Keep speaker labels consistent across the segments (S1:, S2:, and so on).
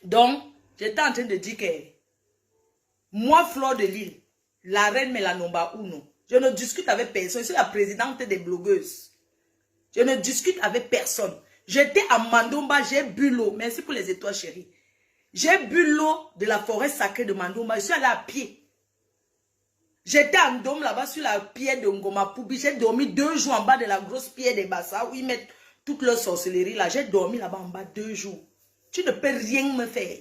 S1: Donc, j'étais en train de dire que moi, Fleur de Lille, la reine Mélanomba ou non, je ne discute avec personne. Je suis la présidente des blogueuses. Je ne discute avec personne. J'étais à Mandomba, j'ai bu l'eau. Merci pour les étoiles, chérie. J'ai bu l'eau de la forêt sacrée de Mandomba. Je suis allée à pied. J'étais en Dôme là-bas sur la pierre de Ngoma Poubi. J'ai dormi 2 jours en bas de la grosse pierre des Bassa où ils mettent toute leur sorcellerie là. J'ai dormi là-bas en bas 2 jours. Tu ne peux rien me faire.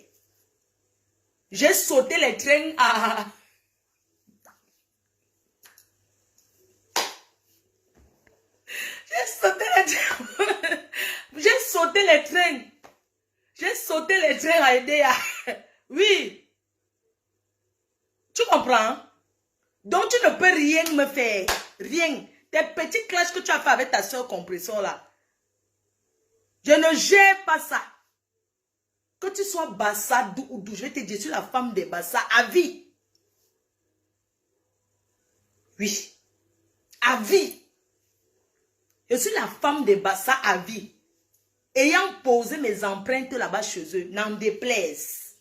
S1: J'ai sauté les trains à... J'ai sauté les trains. J'ai sauté les trains. J'ai sauté les trains à Edea. Oui. Tu comprends? Donc tu ne peux rien me faire. Rien. Tes petits clashs que tu as fait avec ta soeur compresseur là. Je ne gère pas ça. Que tu sois Bassa ou d'où, je vais te dire, je suis la femme des Bassa à vie. Oui. À vie. Je suis la femme des Bassa à vie. Ayant posé mes empreintes là-bas chez eux, n'en déplaise.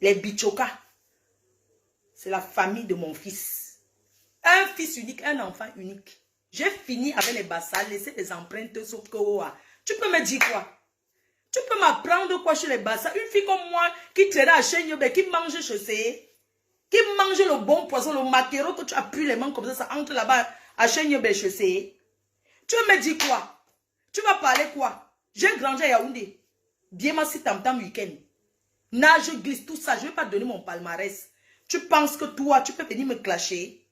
S1: Les Bichoka, c'est la famille de mon fils. Un fils unique, un enfant unique. J'ai fini avec les Bassa, laisser les empreintes sur Koa. Tu peux me dire quoi? Tu peux m'apprendre quoi chez les Bassa? Une fille comme moi qui traîne à Chenyobe, qui mange chaussée, qui mange le bon poisson, le maquereau que tu appuies les mains comme ça entre là-bas à Chenyobe chaussée. Tu veux me dire quoi? Tu vas parler quoi? J'ai grandi à Yaoundé. Bien ma si tam-tam week-end. Nage, glisse, tout ça. Je ne vais pas donner mon palmarès. Tu penses que toi, tu peux venir me clasher?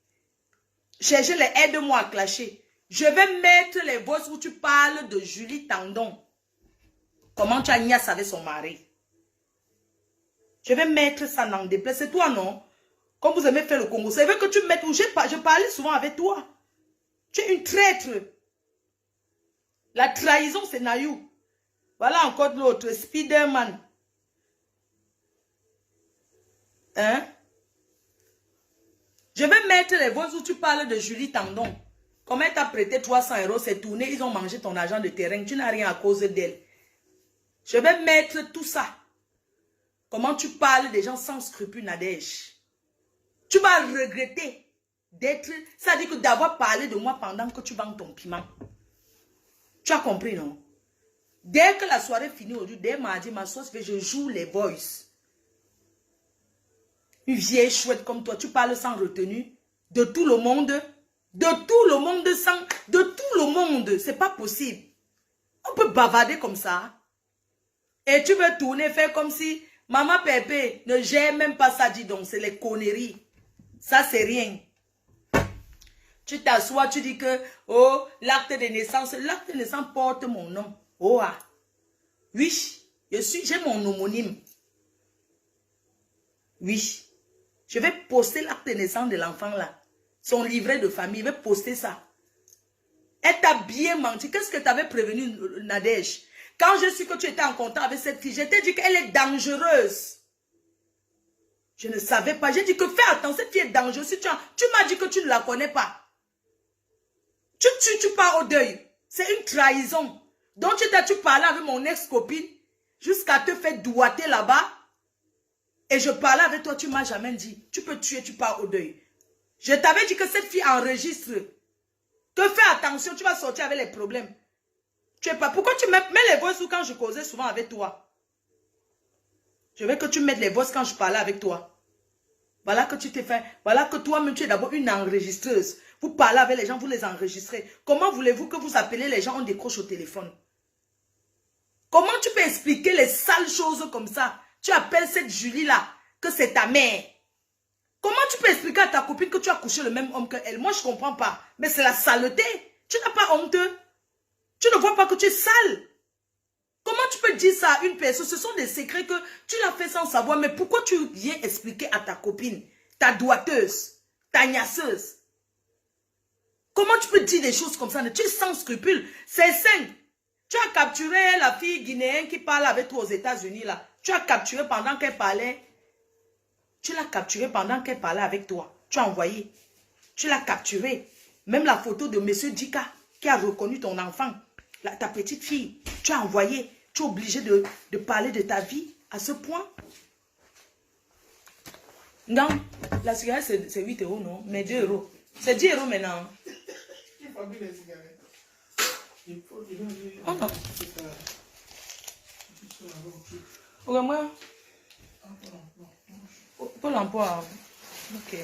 S1: Chercher les aide-moi à clasher. Je vais mettre les voix où tu parles de Julie Tandon. Comment tu as niasse avec son mari? Je vais mettre ça dans des places. C'est toi, non? Comme vous aimez faire le Congo. C'est vrai que tu mettes où je parlais souvent avec toi. Tu es une traître. La trahison, c'est Nayou. Voilà encore de l'autre. Spiderman. Hein? Je vais mettre les voix où tu parles de Julie Tandon. Comment elle t'a prêté 300 €, c'est tourné. Ils ont mangé ton argent de terrain. Tu n'as rien à cause d'elle. Je vais mettre tout ça. Comment tu parles des gens sans scrupules, Nadège. Tu vas regretter d'être... Ça dit que d'avoir parlé de moi pendant que tu vends ton piment. Tu as compris, non? Dès que la soirée finit aujourd'hui, dès mardi, ma sauce fait, je joue les voices. Une vieille chouette comme toi, tu parles sans retenue. De tout le monde. De tout le monde sans... De tout le monde. C'est pas possible. On peut bavarder comme ça. Et tu veux tourner, faire comme si maman Pépé ne gère même pas ça, dis donc. C'est les conneries. Ça, c'est rien. Tu t'assois, tu dis que, oh, l'acte de naissance porte mon nom. Oh, ah. Oui, j'ai mon homonyme. Oui. Je vais poster l'acte de naissance de l'enfant là. Son livret de famille, je vais poster ça. Elle t'a bien menti. Qu'est-ce que tu avais prévenu, Nadège? Quand je suis que tu étais en contact avec cette fille, je t'ai dit qu'elle est dangereuse. Je ne savais pas. J'ai dit que fais attention, cette fille est dangereuse. Si tu m'as dit que tu ne la connais pas. Tu pars au deuil. C'est une trahison. Donc tu parlais avec mon ex-copine jusqu'à te faire doigter là-bas. Et je parlais avec toi, tu ne m'as jamais dit. Tu peux tuer, tu pars au deuil. Je t'avais dit que cette fille enregistre. Que fais attention, tu vas sortir avec les problèmes. Tu es pas. Pourquoi tu mets les voix quand je causais souvent avec toi? Je veux que tu mettes les voix quand je parlais avec toi. Voilà que tu t'es fait. Voilà que toi-même, tu es d'abord une enregistreuse. Vous parlez avec les gens, vous les enregistrez. Comment voulez-vous que vous appelez les gens, on décroche au téléphone? Comment tu peux expliquer les sales choses comme ça? Tu appelles cette Julie-là, que c'est ta mère. Comment tu peux expliquer à ta copine que tu as couché le même homme qu'elle? Moi, je ne comprends pas. Mais c'est la saleté. Tu n'as pas honte. Tu ne vois pas que tu es sale. Comment tu peux dire ça à une personne? Ce sont des secrets que tu l'as fait sans savoir. Mais pourquoi tu viens expliquer à ta copine, ta doigteuse, ta niaiseuse? Comment tu peux dire des choses comme ça? Tu es sans scrupule. C'est simple. Tu as capturé la fille guinéenne qui parle avec toi aux États-Unis là. Tu as capturé pendant qu'elle parlait. Tu l'as capturé pendant qu'elle parlait avec toi. Tu as envoyé. Tu l'as capturé. Même la photo de M. Dika qui a reconnu ton enfant. Ta petite fille. Tu as envoyé. Tu es obligé de parler de ta vie à ce point. Non, la cigarette c'est 8 euros, non? Mais 2 euros. C'est 10 euros maintenant.
S2: Il faut les cigarettes.
S1: Oh non. Vraiment? Pour l'emploi. Ok.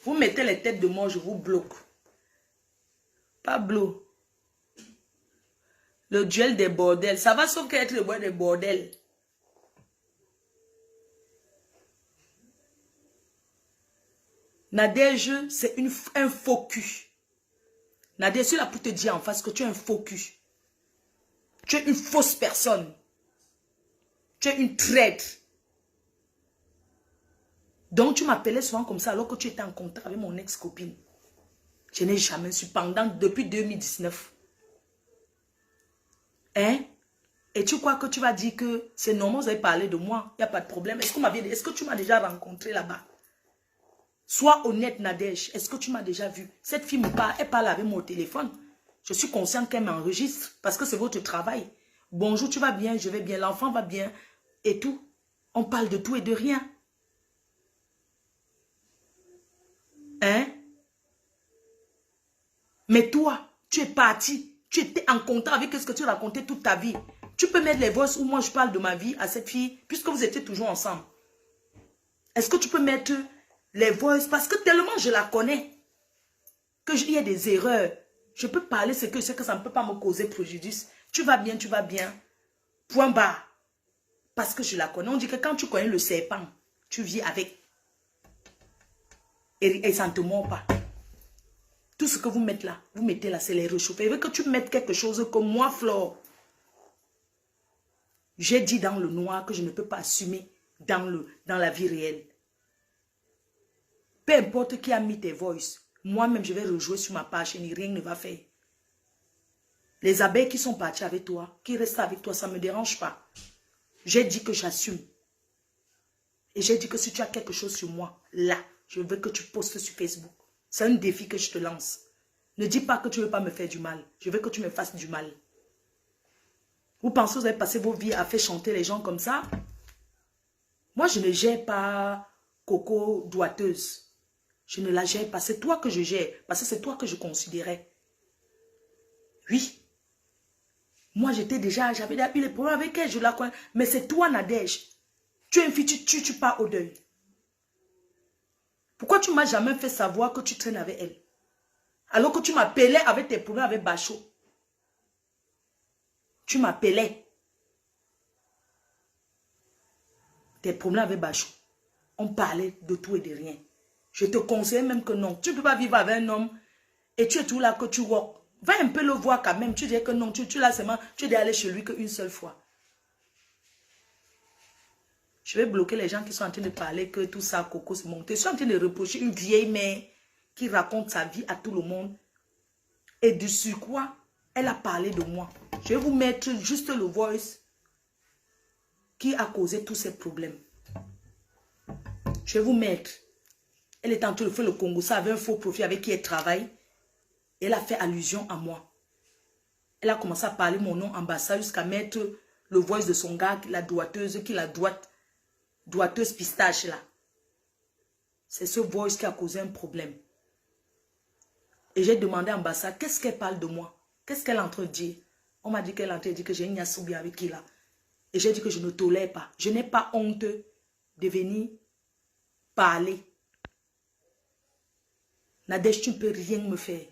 S1: Vous mettez les têtes de mort, je vous bloque. Pablo. Le duel des bordels. Ça va sauf qu'être le duel des bordels. Nadège, c'est un faux cul. Nadège, je suis là pour te dire en face que tu es un faux cul. Tu es une fausse personne. Tu es une traître. Donc tu m'appelais souvent comme ça alors que tu étais en contact avec mon ex-copine. Je n'ai jamais su pendant depuis 2019. Hein? Et tu crois que tu vas dire que c'est normal, vous avez parlé de moi, il n'y a pas de problème. Est-ce que tu m'as déjà rencontré là-bas? Sois honnête, Nadège. Est-ce que tu m'as déjà vu? Cette fille me parle, elle parle avec mon téléphone. Je suis consciente qu'elle m'enregistre parce que c'est votre travail. Bonjour, tu vas bien? Je vais bien. L'enfant va bien? Et tout. On parle de tout et de rien. Hein? Mais toi, tu es parti. Tu étais en contact avec ce que tu racontais toute ta vie. Tu peux mettre les voix où moi je parle de ma vie à cette fille puisque vous étiez toujours ensemble. Est-ce que tu peux mettre les voix parce que tellement je la connais que il y a des erreurs. Je peux parler ce que ça ne peut pas me causer préjudice. Tu vas bien, tu vas bien. Point barre. Parce que je la connais. On dit que quand tu connais le serpent, tu vis avec. Et ça ne te mord pas. Tout ce que vous mettez là, c'est les réchauffer. Je veux que tu mettes quelque chose comme moi, Flore. J'ai dit dans le noir que je ne peux pas assumer dans la vie réelle. Peu importe qui a mis tes voices, moi-même je vais rejouer sur ma page et rien ne va faire. Les abeilles qui sont parties avec toi, qui restent avec toi, ça ne me dérange pas. J'ai dit que j'assume. Et j'ai dit que si tu as quelque chose sur moi, là, je veux que tu postes sur Facebook. C'est un défi que je te lance. Ne dis pas que tu ne veux pas me faire du mal. Je veux que tu me fasses du mal. Vous pensez que vous avez passé vos vies à faire chanter les gens comme ça? Moi, je ne gère pas Coco doiteuse. Je ne la gère pas. C'est toi que je gère. Parce que c'est toi que je considérais. Oui. Moi, j'avais déjà eu les problèmes avec elle. Je la connais. Mais c'est toi, Nadège. Tu es une fille, tu pars au deuil. Pourquoi tu ne m'as jamais fait savoir que tu traînes avec elle? Alors que tu m'appelais avec tes problèmes avec Bachot. Tu m'appelais. Tes problèmes avec Bachot. On parlait de tout et de rien. Je te conseille même que non. Tu ne peux pas vivre avec un homme et tu es tout là que tu walk. Va un peu le voir quand même. Tu dis que non, tu l'as seulement, tu es allé chez lui qu'une seule fois. Je vais bloquer les gens qui sont en train de parler que tout ça, Coco, c'est monté. Je suis en train de reprocher une vieille mère qui raconte sa vie à tout le monde. Et dessus quoi, elle a parlé de moi. Je vais vous mettre juste le voice qui a causé tous ces problèmes. Je vais vous mettre. Elle est en train de faire le Congo. Ça avait un faux profil avec qui elle travaille. Et elle a fait allusion à moi. Elle a commencé à parler mon nom en bas jusqu'à mettre le voice de son gars, la doiteuse, qui la doiteuse pistache là. C'est ce voice qui a causé un problème. Et j'ai demandé à l'ambassade, qu'est-ce qu'elle parle de moi? Qu'est-ce qu'elle est en train de dire? On m'a dit qu'elle est en train de dire que j'ai une Yassoubi avec qui là. Et j'ai dit que je ne tolère pas. Je n'ai pas honte de venir parler. Nadège, tu ne peux rien me faire.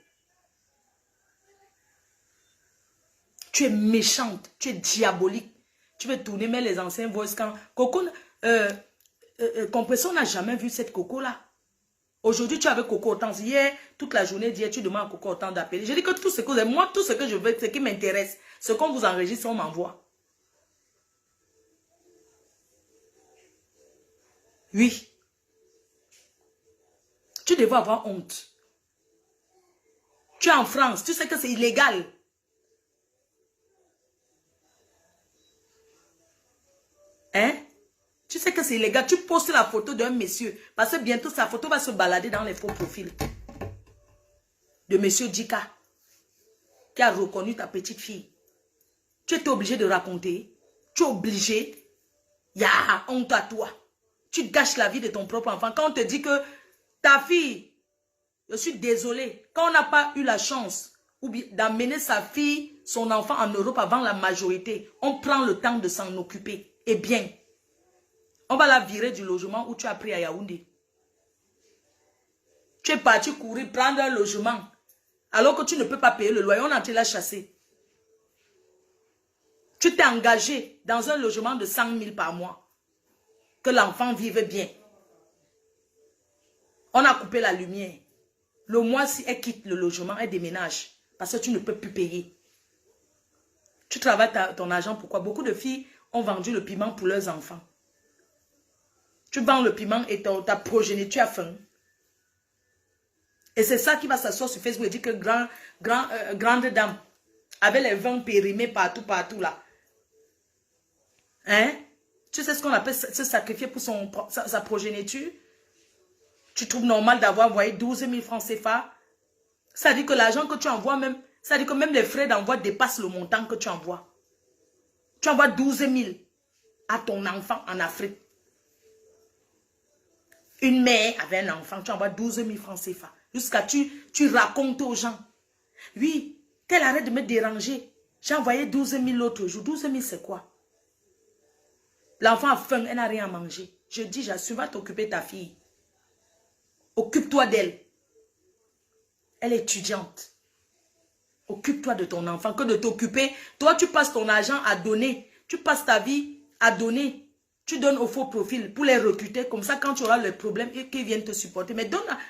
S1: Tu es méchante, tu es diabolique. Tu veux tourner mais les anciens voices quand... Coco, Compression n'a jamais vu cette Coco là. Aujourd'hui, tu avais Coco autant. Hier, toute la journée d'hier, tu demandes à Coco autant d'appeler. Je dis que tout ce que vous avez, moi, tout ce que je veux, ce qui m'intéresse, ce qu'on vous enregistre, on m'envoie. Oui. Tu devrais avoir honte. Tu es en France, tu sais que c'est illégal. Hein? Tu sais que c'est illégal. Tu postes la photo d'un monsieur. Parce que bientôt, sa photo va se balader dans les faux profils. De monsieur Dika. Qui a reconnu ta petite fille. Tu étais obligé de raconter. Tu es obligé. Il y a honte à toi. Tu gâches la vie de ton propre enfant. Quand on te dit que ta fille, je suis désolée, quand on n'a pas eu la chance d'amener sa fille, son enfant en Europe avant la majorité, on prend le temps de s'en occuper. Eh bien, on va la virer du logement où tu as pris à Yaoundé. Tu es parti courir, prendre un logement, alors que tu ne peux pas payer le loyer, on a été la chasser. Tu t'es engagé dans un logement de 100 000 par mois. Que l'enfant vive bien. On a coupé la lumière. Le mois, si elle quitte le logement, elle déménage. Parce que tu ne peux plus payer. Tu travailles ton argent, pourquoi? Beaucoup de filles ont vendu le piment pour leurs enfants. Tu vends le piment et ta progéniture a faim. Et c'est ça qui va s'asseoir sur Facebook et dire que grande dame, avec les vins périmés partout là. Hein? Tu sais ce qu'on appelle se sacrifier pour sa progéniture? Tu trouves normal d'avoir envoyé 12 000 francs CFA? Ça dit que l'argent que tu envoies même, ça dit que même les frais d'envoi dépassent le montant que tu envoies. Tu envoies 12 000 à ton enfant en Afrique. Une mère avait un enfant, tu envoies 12 000 francs CFA. Jusqu'à tu racontes aux gens. Oui, qu'elle arrête de me déranger. J'ai envoyé 12 000 l'autre jour. 12 000 c'est quoi? L'enfant a faim, elle n'a rien à manger. Je dis, j'assume, va t'occuper de ta fille. Occupe-toi d'elle. Elle est étudiante. Occupe-toi de ton enfant, que de t'occuper. Toi, tu passes ton argent à donner. Tu passes ta vie à donner. Tu donnes au faux profil pour les recruter. Comme ça, quand tu auras le problème, et qu'ils viennent te supporter. Mais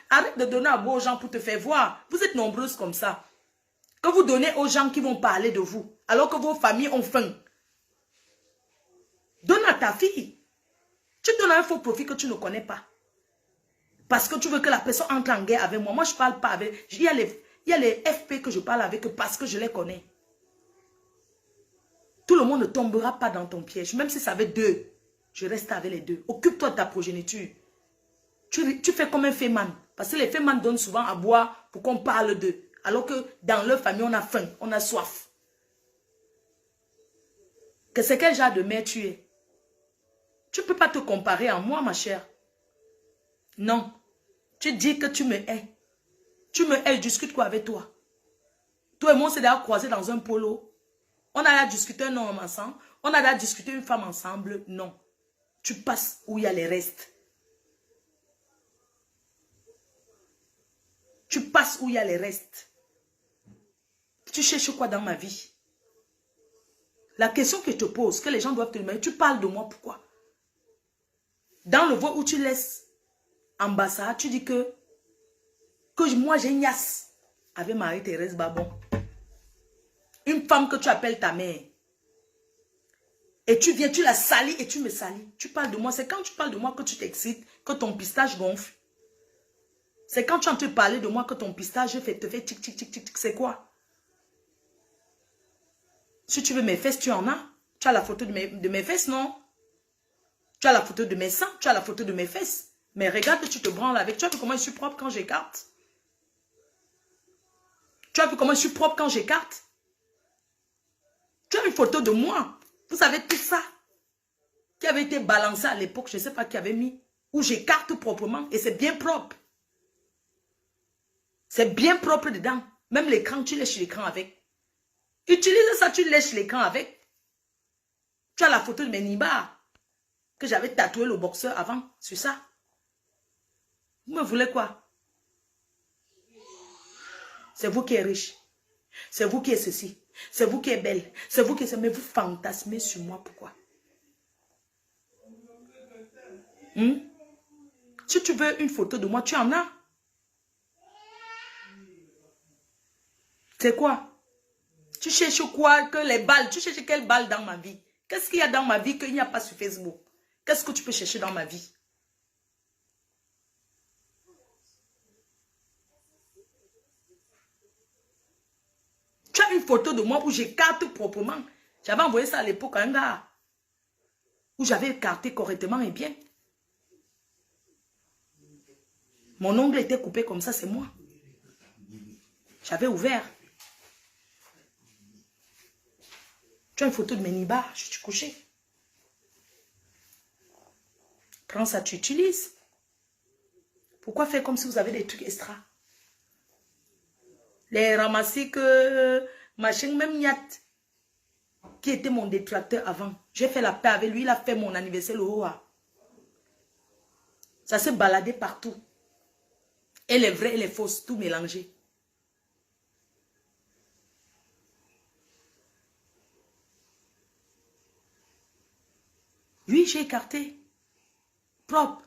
S1: arrête de donner à beaux gens pour te faire voir. Vous êtes nombreuses comme ça. Que vous donnez aux gens qui vont parler de vous. Alors que vos familles ont faim. Donne à ta fille. Tu donnes un faux profil que tu ne connais pas. Parce que tu veux que la personne entre en guerre avec moi. Moi, je ne parle pas avec... Il y a les FP que je parle avec parce que je les connais. Tout le monde ne tombera pas dans ton piège. Même si ça avait deux. Je reste avec les deux. Occupe-toi de ta progéniture. Tu fais comme un féman. Parce que les fémans donnent souvent à boire pour qu'on parle d'eux. Alors que dans leur famille, on a faim, on a soif. Que c'est quel genre de mère tu es? Tu ne peux pas te comparer à moi, ma chère. Non. Tu dis que tu me hais. Tu me hais, je discute quoi avec toi? Toi et moi, on s'est déjà croisés dans un polo. On a discuté un homme ensemble. On a discuté une femme ensemble. Non. Tu passes où il y a les restes. Tu passes où il y a les restes. Tu cherches quoi dans ma vie? La question que je te pose, que les gens doivent te demander, tu parles de moi, pourquoi? Dans le vol où tu laisses ambassade, tu dis que moi j'ai une yasse avec Marie-Thérèse Babon. Une femme que tu appelles ta mère. Et tu viens, tu la salis et tu me salis. Tu parles de moi. C'est quand tu parles de moi que tu t'excites, que ton pistache gonfle. C'est quand tu entends parler de moi que ton pistache te fait tic, tic, tic, tic, tic. C'est quoi? Si tu veux mes fesses, tu en as. Tu as la photo de mes fesses, non? Tu as la photo de mes seins, tu as la photo de mes fesses. Mais regarde, tu te branles avec. Tu as vu comment je suis propre quand j'écarte? Tu as vu comment je suis propre quand j'écarte? Tu as une photo de moi. Vous savez tout ça qui avait été balancé à l'époque, je ne sais pas qui avait mis, où j'écarte proprement et c'est bien propre. C'est bien propre dedans. Même l'écran, tu lèches l'écran avec. Utilise ça, tu lèches l'écran avec. Tu as la photo de mes nibards que j'avais tatoué le boxeur avant, sur ça. Vous me voulez quoi? C'est vous qui êtes riche. C'est vous qui êtes ceci. C'est vous qui êtes belle. C'est vous qui êtes... Mais vous fantasmez sur moi, pourquoi? Si tu veux une photo de moi, tu en as. C'est quoi? Tu cherches quoi? Que les balles. Tu cherches quelle balle dans ma vie? Qu'est-ce qu'il y a dans ma vie qu'il n'y a pas sur Facebook? Qu'est-ce que tu peux chercher dans ma vie? Tu as une photo de moi où j'écarte proprement. J'avais envoyé ça à l'époque à un gars. Où j'avais écarté correctement et bien. Mon ongle était coupé comme ça, c'est moi. J'avais ouvert. Tu as une photo de mes nibards, je suis couché. Prends ça, tu utilises. Pourquoi faire comme si vous avez des trucs extra? Les ramasser que machin, même Niat, qui était mon détracteur avant. J'ai fait la paix avec lui, il a fait mon anniversaire le Hoa. Ça s'est baladé partout. Et les vrais et les fausses, tout mélangé. Oui, j'ai écarté. Propre.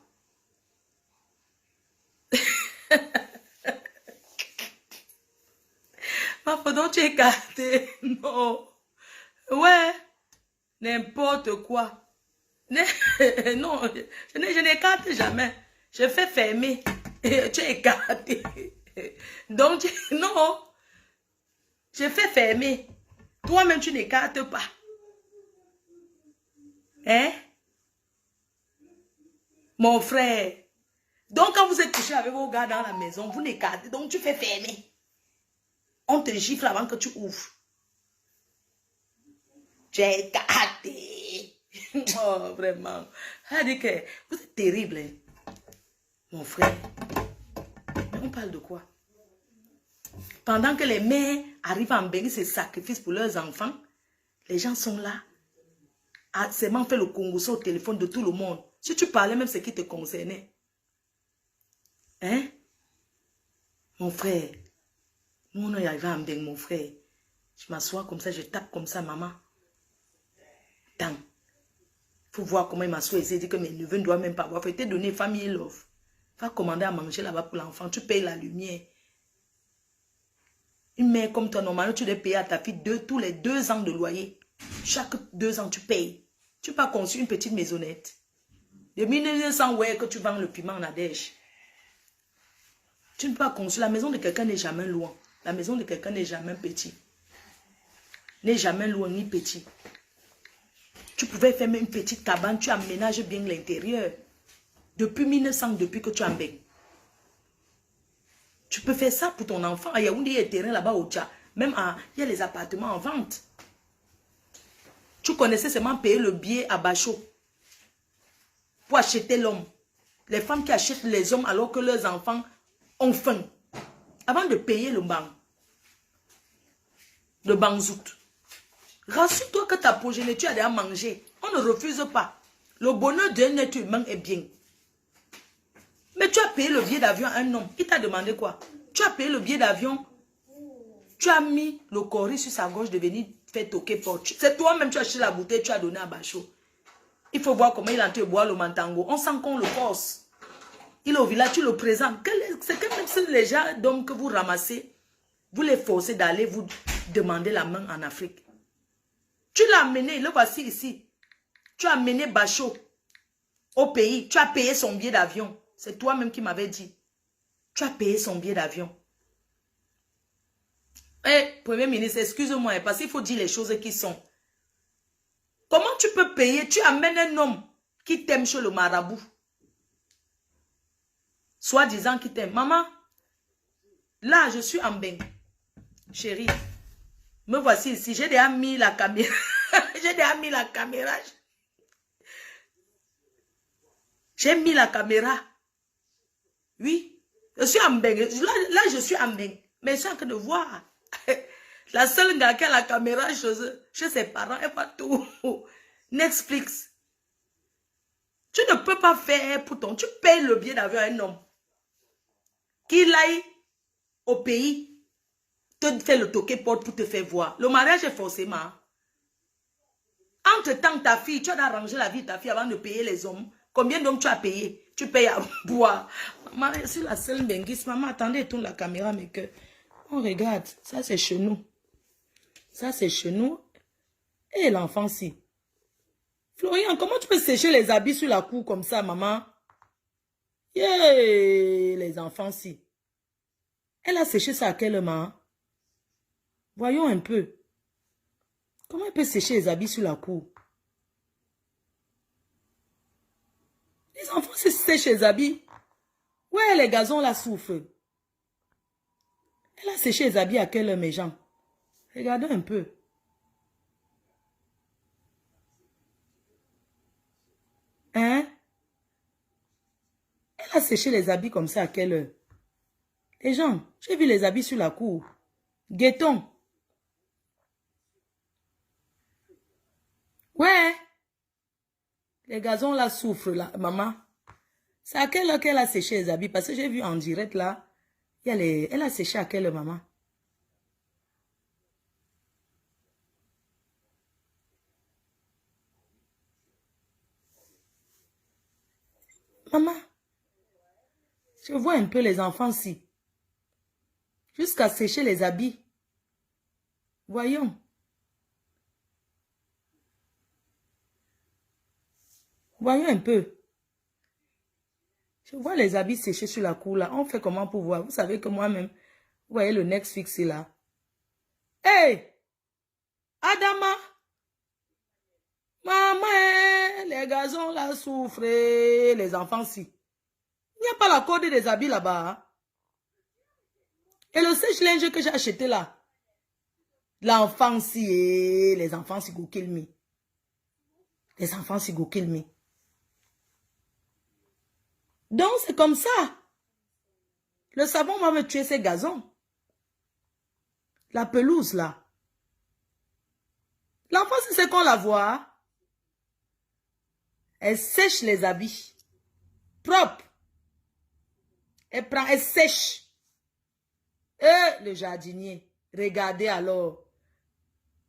S1: Ma photo, tu es écarté. Non. Ouais. N'importe quoi. Non, je n'écarte jamais. Je fais fermer. Tu es écarté. Donc, non. Je fais fermer. Toi-même, tu n'écartes pas. Hein? Mon frère. Donc, quand vous êtes couché avec vos gars dans la maison, vous n'écartez. Donc, tu fais fermer. On te gifle avant que tu ouvres. Tu es écarté. Oh, vraiment. Elle dit que vous êtes terrible, hein? Mon frère. Mais on parle de quoi? Pendant que les mères arrivent à embellir ces sacrifices pour leurs enfants, les gens sont là. À seulement fait le Congo au téléphone de tout le monde. Si tu parlais même ce qui te concernait. Hein? Mon frère. Nous, on est arrivé à embellir mon frère. Je m'assois comme ça, je tape comme ça, maman. Tant. Il faut voir comment il m'assoit et dit que mes neveux ne doivent même pas avoir. Il faut te donner famille love. Va commander à manger là-bas pour l'enfant. Tu payes la lumière. Une mère comme toi, normalement, tu dois payer à ta fille tous les 2 ans de loyer. Chaque 2 ans, tu payes. Tu n'as pas conçu une petite maisonnette. De 1900, ouais, que tu vends le piment en Adèche. Tu ne peux pas construire. La maison de quelqu'un n'est jamais loin. La maison de quelqu'un n'est jamais petit. N'est jamais loin ni petit. Tu pouvais faire même une petite cabane. Tu aménages bien l'intérieur. Depuis 1900, depuis que tu en baignes. Tu peux faire ça pour ton enfant. Il y a un terrain là-bas au Tchad. Même il y a les appartements en vente. Tu connaissais seulement payer le billet à Bachot pour acheter l'homme. Les femmes qui achètent les hommes alors que leurs enfants ont faim. Avant de payer le banc. Le banzout. Rassure-toi que ta progéniture a déjà mangé. On ne refuse pas. Le bonheur d'un être humain est bien. Mais tu as payé le billet d'avion à un homme. Il t'a demandé quoi? Tu as payé le billet d'avion. Tu as mis le cori sur sa gorge de venir faire toquer porte. C'est toi-même qui as acheté la bouteille, tu as donné à Bachot. Il faut voir comment il est en train de boire le mantango. On sent qu'on le force. Il est au village, tu le présentes. C'est comme les gens d'hommes que vous ramassez, vous les forcez d'aller vous demander la main en Afrique. Tu l'as amené, le voici ici. Tu as amené Bachot au pays. Tu as payé son billet d'avion. C'est toi-même qui m'avais dit. Tu as payé son billet d'avion. Eh, Premier ministre, excuse-moi, parce qu'il faut dire les choses qui sont. Comment tu peux payer? Tu amènes un homme qui t'aime chez le marabout. Soit disant qu'il t'aime. Maman, là, je suis en bain. Chérie, me voici ici. J'ai déjà mis la caméra. J'ai déjà mis la caméra. J'ai mis la caméra. Oui, je suis en bain. Là, je suis en bain. Mais je suis en train de voir. La seule gars qui a la caméra chez ses parents, elle voit tout. Netflix. Tu ne peux pas faire pour ton... Tu payes le billet d'avion à un homme. Qu'il aille au pays, te fait le toquer porte pour te faire voir. Le mariage est forcément. Entre-temps, ta fille, tu as arrangé la vie de ta fille avant de payer les hommes. Combien d'hommes tu as payé? Tu payes à boire. Maman, je suis la seule benguiste. Maman, attendez, tourne la caméra, mais que... On regarde, ça c'est chez nous. Ça c'est chez nous. Et l'enfant-ci. Florian, comment tu peux sécher les habits sur la cour comme ça, maman? Yeah, les enfants-ci. Elle a séché ça à quelle main? Voyons un peu. Comment elle peut sécher les habits sur la cour? Les enfants se sèchent les habits. Ouais, les gazons la souffrent. Elle a séché les habits à quelle heure, mes gens? Regardez un peu. a séché les habits comme ça à quelle heure? Les gens, j'ai vu les habits sur la cour. Guetton. Ouais. Les gazons là souffrent là, maman. C'est à quelle heure qu'elle a séché les habits? Parce que j'ai vu en direct là. Elle a séché à quelle heure, maman? Maman, je vois un peu les enfants ici. Jusqu'à sécher les habits. Voyons. Voyons un peu. Je vois les habits séchés sur la cour là. On fait comment pour voir? Vous savez que moi-même, vous voyez le next fixé là. Hey! Adama! Maman, les gazons là souffrent. Les enfants ici. Il n'y a pas la corde des habits là-bas. Hein? Et le sèche-linge que j'ai acheté là. L'enfant si, les enfants si go kill me. Les enfants si go kill me. Donc c'est comme ça. Le savon va me tuer ces gazons. La pelouse là. L'enfant si c'est qu'on la voit. Elle sèche les habits. Propre. Elle prend, elle sèche. Le jardinier. Regardez alors.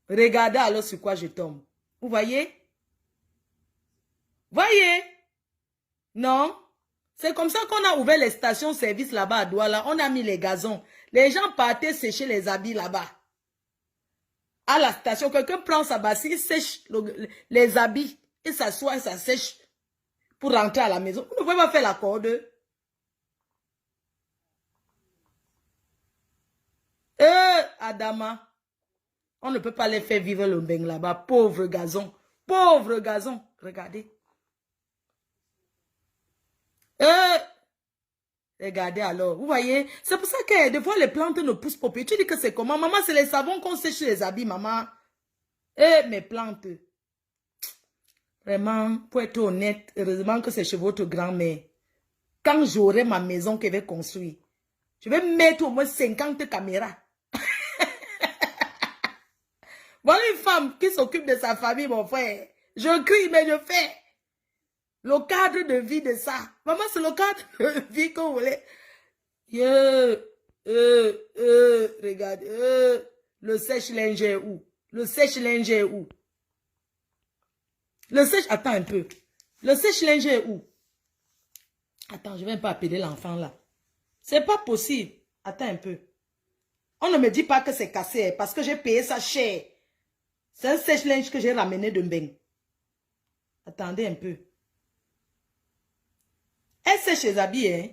S1: Regardez alors sur quoi je tombe. Vous voyez? Voyez? Non? C'est comme ça qu'on a ouvert les stations-service là-bas à Douala. On a mis les gazons. Les gens partaient sécher les habits là-bas. À la station, quelqu'un prend sa bassine, il sèche les habits. Il s'assoit et ça sèche pour rentrer à la maison. Vous ne pouvez pas faire la corde. Adama. On ne peut pas les faire vivre le beng là-bas. Pauvre gazon. Pauvre gazon. Regardez. Regardez alors. Vous voyez? C'est pour ça que des fois les plantes ne poussent pas. Tu dis que c'est comment? Maman, c'est les savons qu'on sèche les habits, maman. Mes plantes. Vraiment, pour être honnête, heureusement que c'est chez votre grand-mère. Quand j'aurai ma maison que je vais construire, je vais mettre au moins 50 caméras. Voilà une femme qui s'occupe de sa famille, mon frère. Je crie, mais je fais. Le cadre de vie de ça. Maman, c'est le cadre de vie que vous voulez. Regarde. Le sèche-linge est où? Le sèche-linge est où? Le sèche... Attends un peu. Le sèche-linge est où? Attends, je ne vais pas appeler l'enfant là. C'est pas possible. Attends un peu. On ne me dit pas que c'est cassé parce que j'ai payé ça cher. C'est un sèche-linge que j'ai ramené de Mbeng. Attendez un peu. Elle sèche les habits, hein?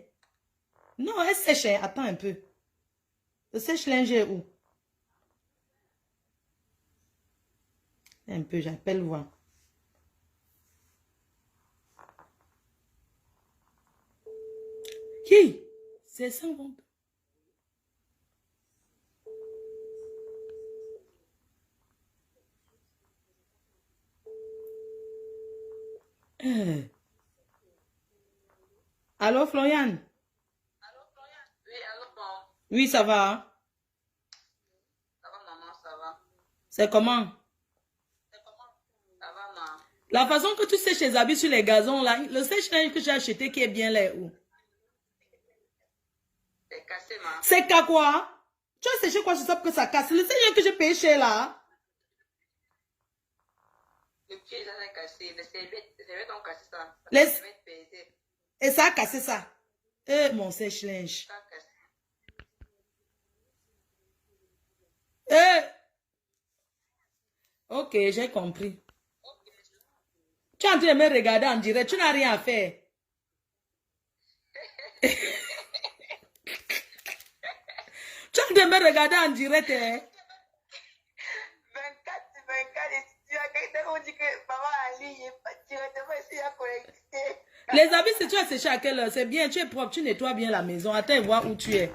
S1: Non, elle sèche, hein? Attends un peu. Le sèche-linge est où? Un peu, j'appelle voir. Qui? C'est 50. Allô, Florian?
S3: Oui, allô, bon.
S1: Oui, ça va.
S3: Ça va, maman, ça va.
S1: C'est comment?
S3: Ça va, maman.
S1: La façon que tu sèches les habits sur les gazons, là, le sèche-linge que j'ai acheté qui est bien là, où?
S3: C'est cassé, maman.
S1: C'est qu'à quoi? Tu as séché quoi sur ça pour que ça casse? Le sèche-linge que j'ai payé cher là.
S3: Le pied, ça s'est cassé. Les serviettes ont cassé ça.
S1: Les-
S3: serviettes pesées.
S1: Et ça a cassé ça. Mon sèche-linge.
S3: Ça a cassé.
S1: Ok, j'ai compris. Tu es en train de me regarder en direct. Tu n'as rien à faire. Tu es en train de me regarder en direct, hein?
S3: 24, on dit que maman en ligne est pas directement ici à connecter.
S1: Les habits, si tu as séché à quelle heure? C'est bien, tu es propre, tu nettoies bien la maison. Attends, voir où tu es.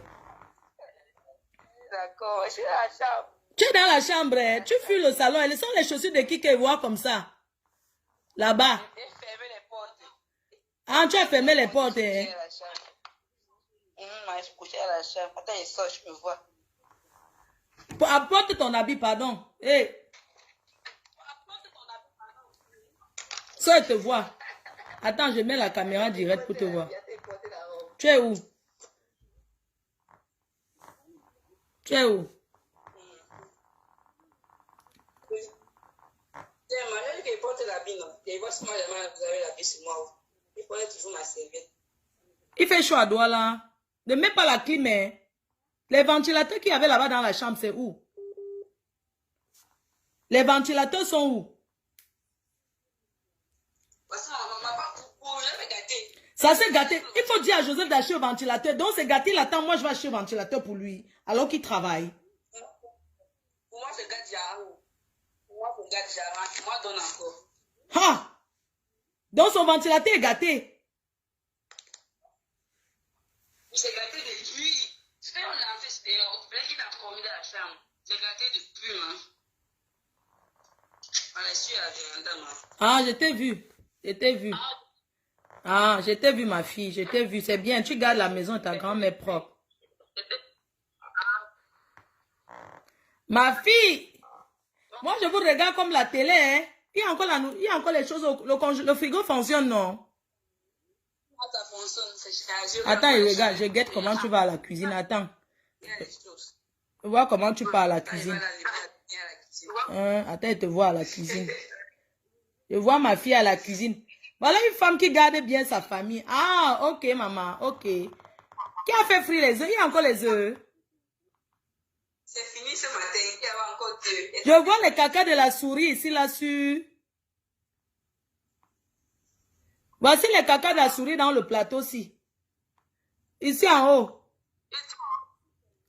S3: D'accord, je suis à la chambre.
S1: Tu es dans la chambre, hein? Tu fuis le salon. Elles sont les chaussures de qui qu'elles voient comme ça? Là-bas.
S3: J'ai fermé les portes.
S1: Ah, tu as fermé les portes, hein?
S3: Je suis couché à la chambre. Attends, il sort, je me vois.
S1: Apporte ton habit, pardon. Hey. Ça, je te vois. Attends, je mets la caméra directe pour te voir. Tu es où? Tu es où?
S3: C'est malheureux qu'il porte l'habit, non? Il voit souvent les mains, vous avez l'habit sur moi. Il porte toujours ma serviette.
S1: Il fait chaud à Douala. Ne mets pas la clim, hein. Les ventilateurs qu'il y avait là-bas dans la chambre, c'est où? Les ventilateurs sont où? Ça s'est gâté. Il faut dire à Joseph d'acheter le ventilateur. Donc c'est gâté, il attend. Moi, je vais acheter le ventilateur pour lui. Alors qu'il travaille.
S3: Pour moi, je gâte Jarou. Pour moi, je gâte Jarou. Moi, je donne encore.
S1: Ha! Donc son ventilateur est gâté.
S3: C'est gâté depuis. C'était un enfant dehors. Il a commis dans la chambre. C'est gâté depuis, hein. On est sûr à Véranda,
S1: Ah, je t'ai vu. Je t'ai vu. Ah, je t'ai vu, ma fille. Je t'ai vu. C'est bien. Tu gardes la maison de ta grand-mère propre. Ma fille. Moi, je vous regarde comme la télé. Hein. Il y a encore les choses. Le frigo fonctionne, non?
S3: Ça fonctionne, c'est chargé.
S1: Attends, regarde. Je guette comment tu vas à la cuisine. Attends. Je vois comment tu pars à la cuisine. Attends, je te vois à la cuisine. Je vois ma fille à la cuisine. Voilà une femme qui garde bien sa famille. Ah, ok, maman, ok. Qui a fait frire les œufs? Il y a encore les œufs.
S3: C'est fini ce matin, il y avait encore 2.
S1: Je vois les caca de la souris ici, là-dessus. Voici les caca de la souris dans le plateau aussi. Ici en haut.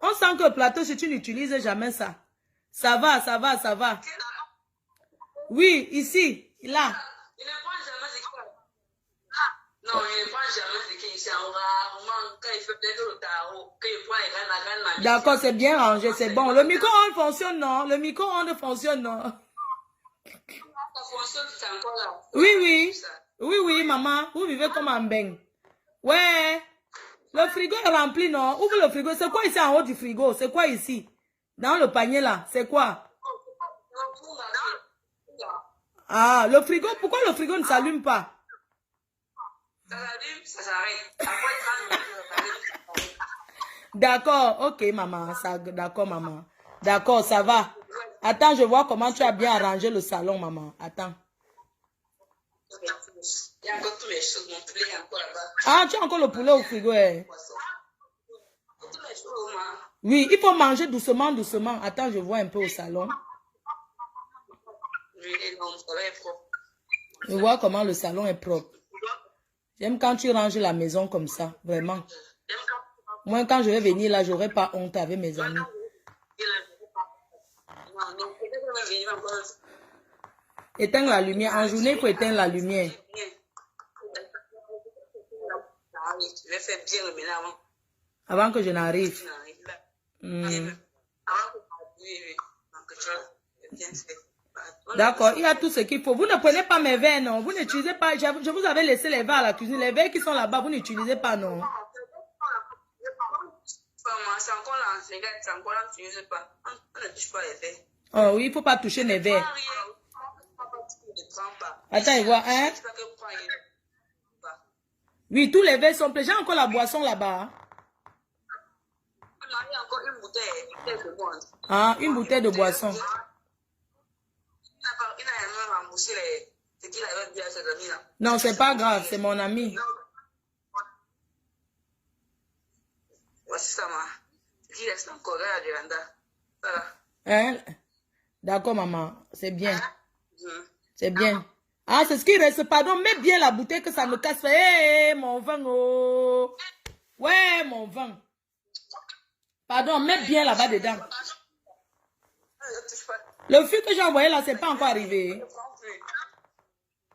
S1: On sent que le plateau, si tu n'utilises jamais ça. Ça va, ça va, ça va. Oui, ici, là.
S3: Il ne prend jamais ce qu'il a. Non, il ne prend jamais ce qu'il y a. Rarement, quand il fait peut-être le tarot, quand il prend les graines.
S1: D'accord, c'est bien rangé, c'est bon. Le micro-ondes fonctionne, non? Le micro-ondes fonctionne, non?
S3: Ça fonctionne, c'est encore là.
S1: Oui, oui. Oui, oui, maman. Vous vivez comme un beigne. Ouais. Le frigo est rempli, non? Ouvre le frigo. C'est quoi ici en haut du frigo? C'est quoi ici? Dans le panier, là. C'est quoi? Ah, le frigo. Pourquoi le frigo ne s'allume pas?
S3: Ça s'allume, ça s'arrête. Après 30 minutes,
S1: D'accord. Ok, maman. D'accord, maman. D'accord, ça va. Attends, je vois comment tu as bien arrangé le salon, maman. Attends.
S3: il y a encore toutes les choses. Mon poulet est encore là-bas.
S1: Ah, tu as encore le poulet au frigo, hein?
S3: Toutes les choses, maman.
S1: Oui, il faut manger doucement, doucement. Attends, je vois un peu au salon.
S3: Oui, non, ça va être propre.
S1: Je vois comment le salon est propre. J'aime quand tu ranges la maison comme ça, vraiment. Moi, quand je vais venir là, je n'aurai pas honte avec mes amis. Éteindre la lumière. En journée, il faut éteindre la lumière.
S3: Je vais faire bien le ménage
S1: Avant que je n'arrive. D'accord, il y a tout ce qu'il faut. Vous ne prenez pas mes verres, non? Vous n'utilisez pas. Je vous avais laissé les verres à la cuisine. Les verres qui sont là-bas, vous n'utilisez pas, non?
S3: C'est encore là, c'est encore là, tu n'utilises pas. On ne touche pas les verres.
S1: Oh oui, il ne faut pas toucher mes verres. Attends, il voit, hein? Oui, tous les verres sont pleins. J'ai encore la boisson là-bas.
S3: Il y a encore une bouteille de boisson.
S1: Ah, une bouteille de boisson.
S3: Il a même remboursé ce qu'il avait dit à ses amis là.
S1: Non, c'est pas grave, c'est mon ami.
S3: Voici ça, ma. Il reste encore à la véranda. Voilà.
S1: Hein? D'accord, maman. C'est bien. C'est bien. Ah, c'est ce qui reste. Pardon, mets bien la bouteille que ça ne casse pas. Hé, mon vin, oh. Ouais, mon vin. Pardon, mets bien là-bas dedans. Le fût que j'ai envoyé là, c'est pas encore arrivé.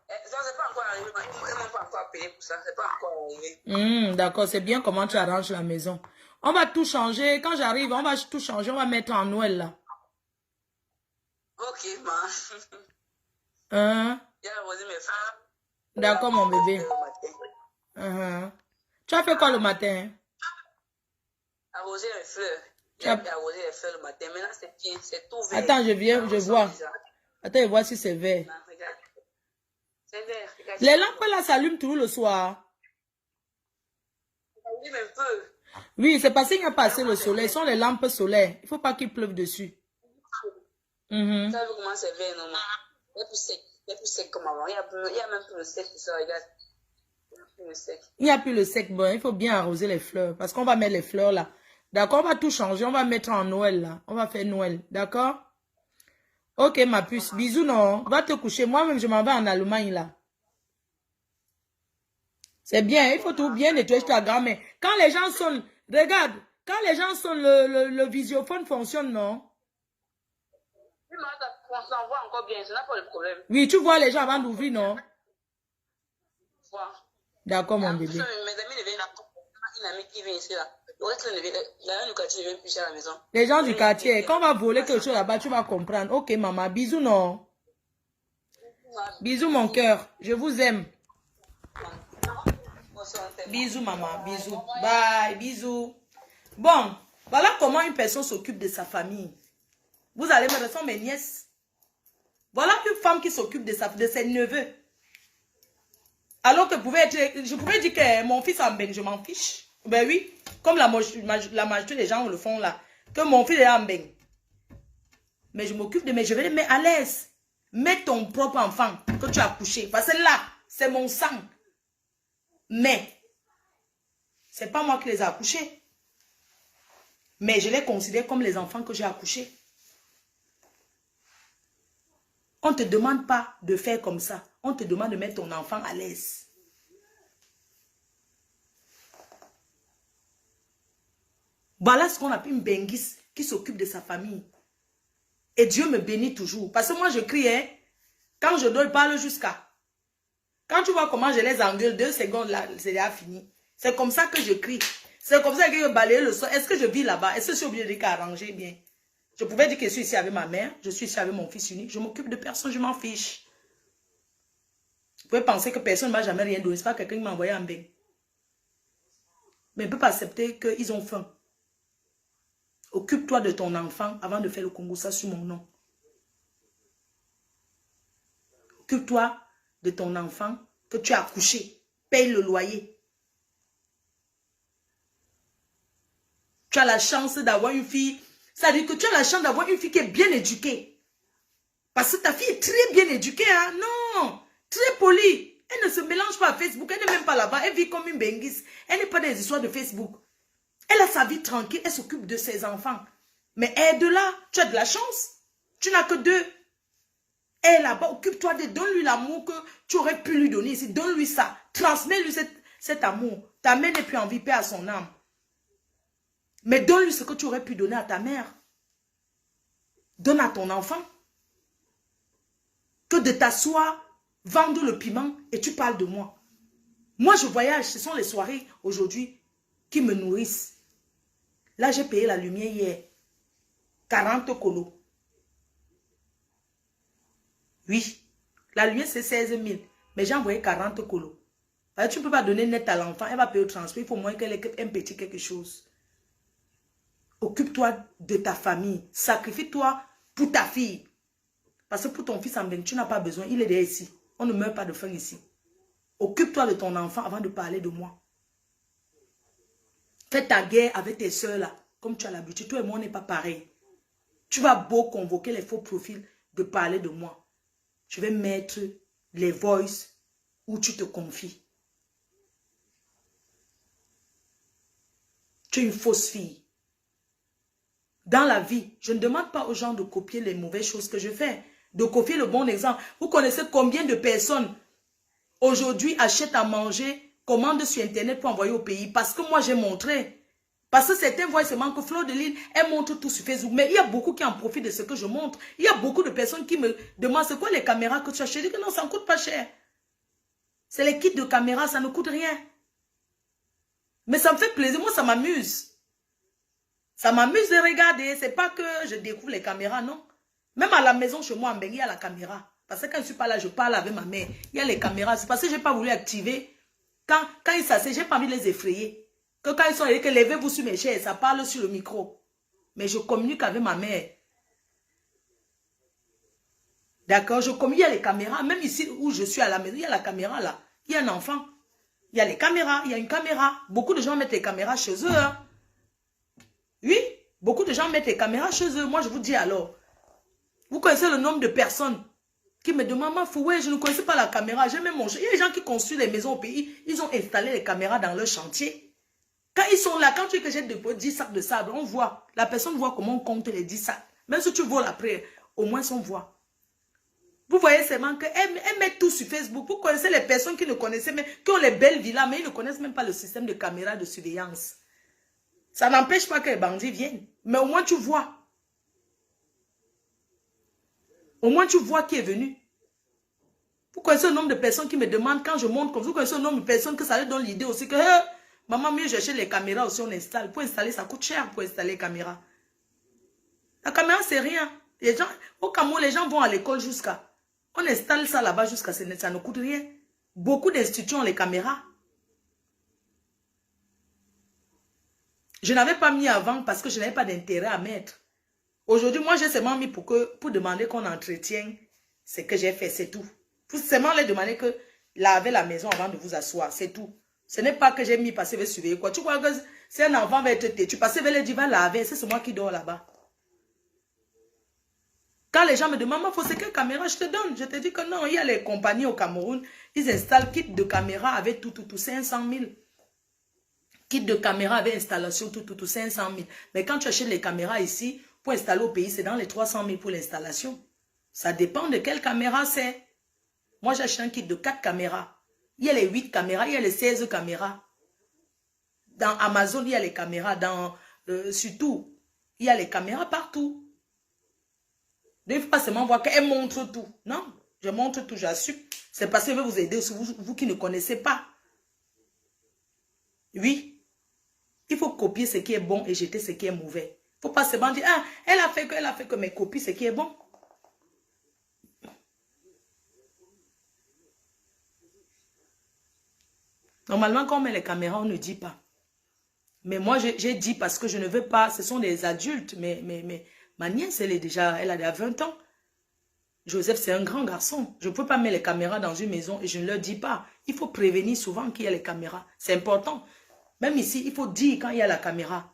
S3: C'est pas encore arrivé. Ils m'ont pas encore payé pour ça. C'est pas encore arrivé.
S1: D'accord, c'est bien comment tu arranges la maison. On va tout changer. Quand j'arrive, on va tout changer. On va mettre en Noël là.
S3: Ok, ma.
S1: Hein? D'accord, mon bébé. Tu as fait quoi le matin?
S3: Arroser les fleurs.
S1: Tu as...
S3: arrosé les fleurs le matin. Maintenant, c'est bien, c'est tout vert.
S1: Attends, je viens, je vois. Attends, je vois si c'est vert.
S3: Non, regarde. C'est vert. Regarde.
S1: Les lampes là s'allument toujours le soir.
S3: Ça allume un peu.
S1: Oui, c'est parce qu'il n'y a pas assez le soleil. Ce sont les lampes solaires. Il ne faut pas qu'il pleuve dessus.
S3: Ça veut comment c'est vert, non? Il est plus sec. Il est plus sec comme avant. Il y a même plus le sec qui sort, regarde. Il n'y a plus le sec.
S1: Il n'y a plus le sec. Bon, il faut bien arroser les fleurs. Parce qu'on va mettre les fleurs là. D'accord, on va tout changer. On va mettre en Noël là. On va faire Noël. D'accord? Ok, ma puce. Bisous, non. Va te coucher. Moi-même, je m'en vais en Allemagne là. C'est bien. Il faut tout bien nettoyer ta grand-mère. Quand les gens sonnent, regarde. Quand les gens sonnent, le visiophone fonctionne, non?
S3: Oui, mais on s'envoie encore bien. Ça n'a pas de problème.
S1: Oui, tu vois les gens avant d'ouvrir, non? D'accord, mon bébé.
S3: Mes amis ne viennent pas. Une amie qui vient ici là. Le reste, la du quartier ne vient plus à la maison.
S1: Les gens du quartier, quand on va voler quelque chose là-bas, tu vas comprendre. Ok, maman. Bisous, non? Bisous, mon cœur. Je vous aime. Bisous, maman. Bisous. Bye. Bisous. Bon, voilà comment une personne s'occupe de sa famille. Vous allez me recevoir mes nièces. Voilà une femme qui s'occupe de ses neveux. Alors que je pouvais dire que mon fils en Mbeng, je m'en fiche. Ben oui, comme la majorité des gens le font là. Que mon fils est en Mbeng. Mais je m'occupe de mes, je vais les mettre à l'aise. Mets ton propre enfant que tu as accouché. Parce que là, c'est mon sang. Mais, c'est pas moi qui les ai accouchés. Mais je les considère comme les enfants que j'ai accouchés. On ne te demande pas de faire comme ça. On te demande de mettre ton enfant à l'aise. Voilà ce qu'on appelle une benguis qui s'occupe de sa famille. Et Dieu me bénit toujours. Parce que moi je crie, hein, quand je dois parler jusqu'à. Quand tu vois comment je les engueule, 2 secondes là, c'est déjà fini. C'est comme ça que je crie. C'est comme ça que je balaye le sol. Est-ce que je vis là-bas? Est-ce que je suis obligée de dire qu'arranger bien? Je pouvais dire que je suis ici avec ma mère, je suis ici avec mon fils unique, je m'occupe de personne, je m'en fiche. Vous pouvez penser que personne ne m'a jamais rien donné, c'est pas quelqu'un qui m'a envoyé en bain. Mais il ne peut pas accepter qu'ils ont faim. Occupe-toi de ton enfant avant de faire le Congo, ça sur mon nom. Occupe-toi de ton enfant que tu as accouché, paye le loyer. Tu as la chance d'avoir une fille. Ça veut dire que tu as la chance d'avoir une fille qui est bien éduquée. Parce que ta fille est très bien éduquée. Hein? Non, très polie. Elle ne se mélange pas à Facebook. Elle n'est même pas là-bas. Elle vit comme une benguise. Elle n'est pas dans les histoires de Facebook. Elle a sa vie tranquille. Elle s'occupe de ses enfants. Mais aide-la. Tu as de la chance. Tu n'as que 2. Elle est là-bas. Occupe-toi de. Donne-lui l'amour que tu aurais pu lui donner ici. Donne-lui ça. Transmets-lui cet amour. Ta mère n'est plus en vie, paix à son âme. Mais donne-lui ce que tu aurais pu donner à ta mère. Donne à ton enfant. Que de t'asseoir, vendre le piment et tu parles de moi. Moi, je voyage. Ce sont les soirées aujourd'hui qui me nourrissent. Là, j'ai payé la lumière hier. 40 colos. Oui. La lumière, c'est 16 000. Mais j'ai envoyé 40 colos. Tu ne peux pas donner net à l'enfant. Elle va payer au transport. Il faut moins qu'elle ait un petit quelque chose. Occupe-toi de ta famille. Sacrifie-toi pour ta fille. Parce que pour ton fils en Mbeng, tu n'as pas besoin. Il est déjà ici. On ne meurt pas de faim ici. Occupe-toi de ton enfant avant de parler de moi. Fais ta guerre avec tes soeurs là. Comme tu as l'habitude. Toi et moi, on n'est pas pareil. Tu vas beau convoquer les faux profils de parler de moi. Je vais mettre les voices où tu te confies. Tu es une fausse fille. Dans la vie, je ne demande pas aux gens de copier les mauvaises choses que je fais. De copier le bon exemple. Vous connaissez combien de personnes aujourd'hui achètent à manger, commandent sur Internet pour envoyer au pays? Parce que moi, j'ai montré. Parce que certains voient seulement que Fleur de Lille, elle montre tout sur Facebook. Mais il y a beaucoup qui en profitent de ce que je montre. Il y a beaucoup de personnes qui me demandent c'est quoi les caméras que tu as. Je dis que non, ça ne coûte pas cher. C'est les kits de caméras, ça ne coûte rien. Mais ça me fait plaisir, moi ça m'amuse. Ça m'amuse de regarder. C'est pas que je découvre les caméras, non. Même à la maison chez moi, en Mbeng, il y a la caméra. Parce que quand je ne suis pas là, je parle avec ma mère. Il y a les caméras. C'est parce que je n'ai pas voulu activer Quand ils s'asseyent, j'ai pas envie de les effrayer. Que quand ils sont que levez-vous sur mes chaises, ça parle sur le micro. Mais je communique avec ma mère. D'accord, je communique, il y a les caméras. Même ici où je suis à la maison, il y a la caméra là. Il y a un enfant. Il y a les caméras, il y a une caméra. Beaucoup de gens mettent les caméras chez eux. Hein. Oui, beaucoup de gens mettent les caméras chez eux. Moi, je vous dis alors. Vous connaissez le nombre de personnes qui me demandent, maman, ouais, je ne connaissais pas la caméra. J'ai même mon... Il y a des gens qui construisent les maisons au pays. Ils ont installé les caméras dans leur chantier. Quand ils sont là, quand tu dis que j'ai 10 sacs de sable, on voit. La personne voit comment on compte les 10 sacs. Même si tu voles après, au moins on voit. Vous voyez seulement qu'elles mettent tout sur Facebook. Vous connaissez les personnes qui ne connaissaient même, qui ont les belles villas, mais ils ne connaissent même pas le système de caméra de surveillance. Ça n'empêche pas que les bandits viennent. Mais au moins tu vois. Au moins tu vois qui est venu. Vous connaissez le nombre de personnes qui me demandent quand je monte comme ça. Vous connaissez le nombre de personnes que ça leur donne l'idée aussi que maman, mieux j'achète les caméras aussi, on installe. Pour installer, ça coûte cher pour installer les caméras. La caméra, c'est rien. Les gens, au Cameroun, les gens vont à l'école jusqu'à... On installe ça là-bas jusqu'à ça ne coûte rien. Beaucoup d'instituts ont les caméras. Je n'avais pas mis avant parce que je n'avais pas d'intérêt à mettre. Aujourd'hui, moi, j'ai seulement mis pour demander qu'on entretienne ce que j'ai fait, c'est tout. Pour seulement les demander que laver la maison avant de vous asseoir, c'est tout. Ce n'est pas que j'ai mis parce que je vais surveiller quoi. Tu crois que si un enfant va être têtu, parce que je vais lui dire, va laver, c'est moi qui dors là-bas. Quand les gens me demandent, maman, c'est quelle caméra je te donne? Je te dis que non, il y a les compagnies au Cameroun, ils installent kit de caméra avec tout, 500 000. Kit de caméra avec installation, tout, 500 000. Mais quand tu achètes les caméras ici, pour installer au pays, c'est dans les 300 000 pour l'installation. Ça dépend de quelle caméra c'est. Moi, j'achète un kit de 4 caméras. Il y a les 8 caméras, il y a les 16 caméras. Dans Amazon, il y a les caméras. Surtout, il y a les caméras partout. Ne faut pas seulement voir qu'elle montre tout. Non, je montre tout, j'assume. C'est parce que je vais vous aider, vous qui ne connaissez pas. Oui, il faut copier ce qui est bon et jeter ce qui est mauvais. Il ne faut pas seulement dire, ah, elle a fait que, mais copie ce qui est bon. Normalement, quand on met les caméras, on ne dit pas. Mais moi, j'ai dit parce que je ne veux pas, ce sont des adultes, mais ma nièce, elle a déjà 20 ans. Joseph, c'est un grand garçon. Je ne peux pas mettre les caméras dans une maison et je ne leur dis pas. Il faut prévenir souvent qu'il y a les caméras. C'est important. Même ici, il faut dire quand il y a la caméra.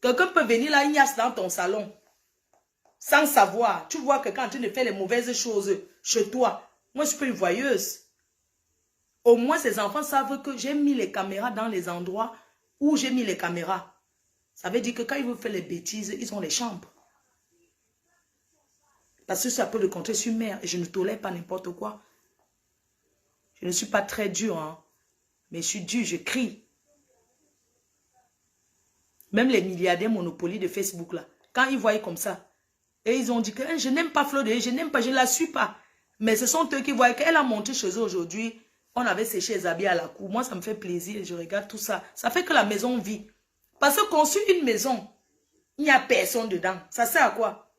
S1: Quelqu'un peut venir là, ignace dans ton salon, sans savoir. Tu vois que quand tu ne fais les mauvaises choses chez toi, moi, je suis pas une voyeuse. Au moins, ces enfants savent que j'ai mis les caméras dans les endroits où j'ai mis les caméras. Ça veut dire que quand ils veulent faire les bêtises, ils ont les chambres. Parce que ça peut le compter sur mère et je ne tolère pas n'importe quoi. Je ne suis pas très dur, hein, mais je suis dur, je crie. Même les milliardaires Monopoly de Facebook, là, quand ils voient comme ça, et ils ont dit que je n'aime pas Flo de, je n'aime pas, je ne la suis pas. Mais ce sont eux qui voient qu'elle a monté chez eux aujourd'hui. On avait séché les habits à la cour. Moi, ça me fait plaisir. Je regarde tout ça. Ça fait que la maison vit. Parce que construire une maison, il n'y a personne dedans. Ça sert à quoi?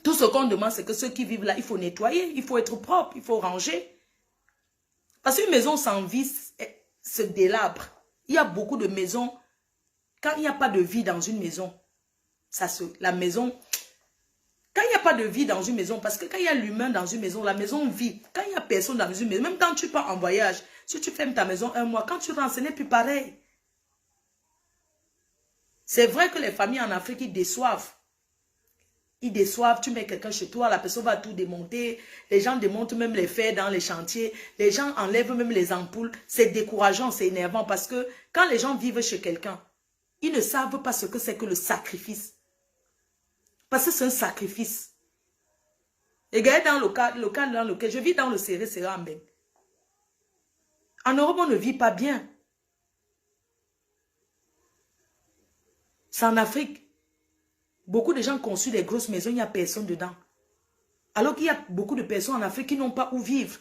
S1: Tout ce qu'on demande, c'est que ceux qui vivent là, il faut nettoyer, il faut être propre, il faut ranger. Parce qu'une maison sans vie se délabre. Il y a beaucoup de maisons, quand il n'y a pas de vie dans une maison, la maison... Quand il n'y a pas de vie dans une maison, parce que quand il y a l'humain dans une maison, la maison vit. Quand il n'y a personne dans une maison, même quand tu pars en voyage, si tu fermes ta maison un mois, quand tu rentres, ce n'est plus pareil. C'est vrai que les familles en Afrique, ils déçoivent. Ils déçoivent, tu mets quelqu'un chez toi, la personne va tout démonter. Les gens démontent même les fers dans les chantiers. Les gens enlèvent même les ampoules. C'est décourageant, c'est énervant parce que quand les gens vivent chez quelqu'un, ils ne savent pas ce que c'est que le sacrifice. Parce que c'est un sacrifice. Et regardez dans le cas dans lequel je vis dans le Séré-Séram. En Europe, on ne vit pas bien. C'est en Afrique. Beaucoup de gens construisent des grosses maisons, il n'y a personne dedans. Alors qu'il y a beaucoup de personnes en Afrique qui n'ont pas où vivre.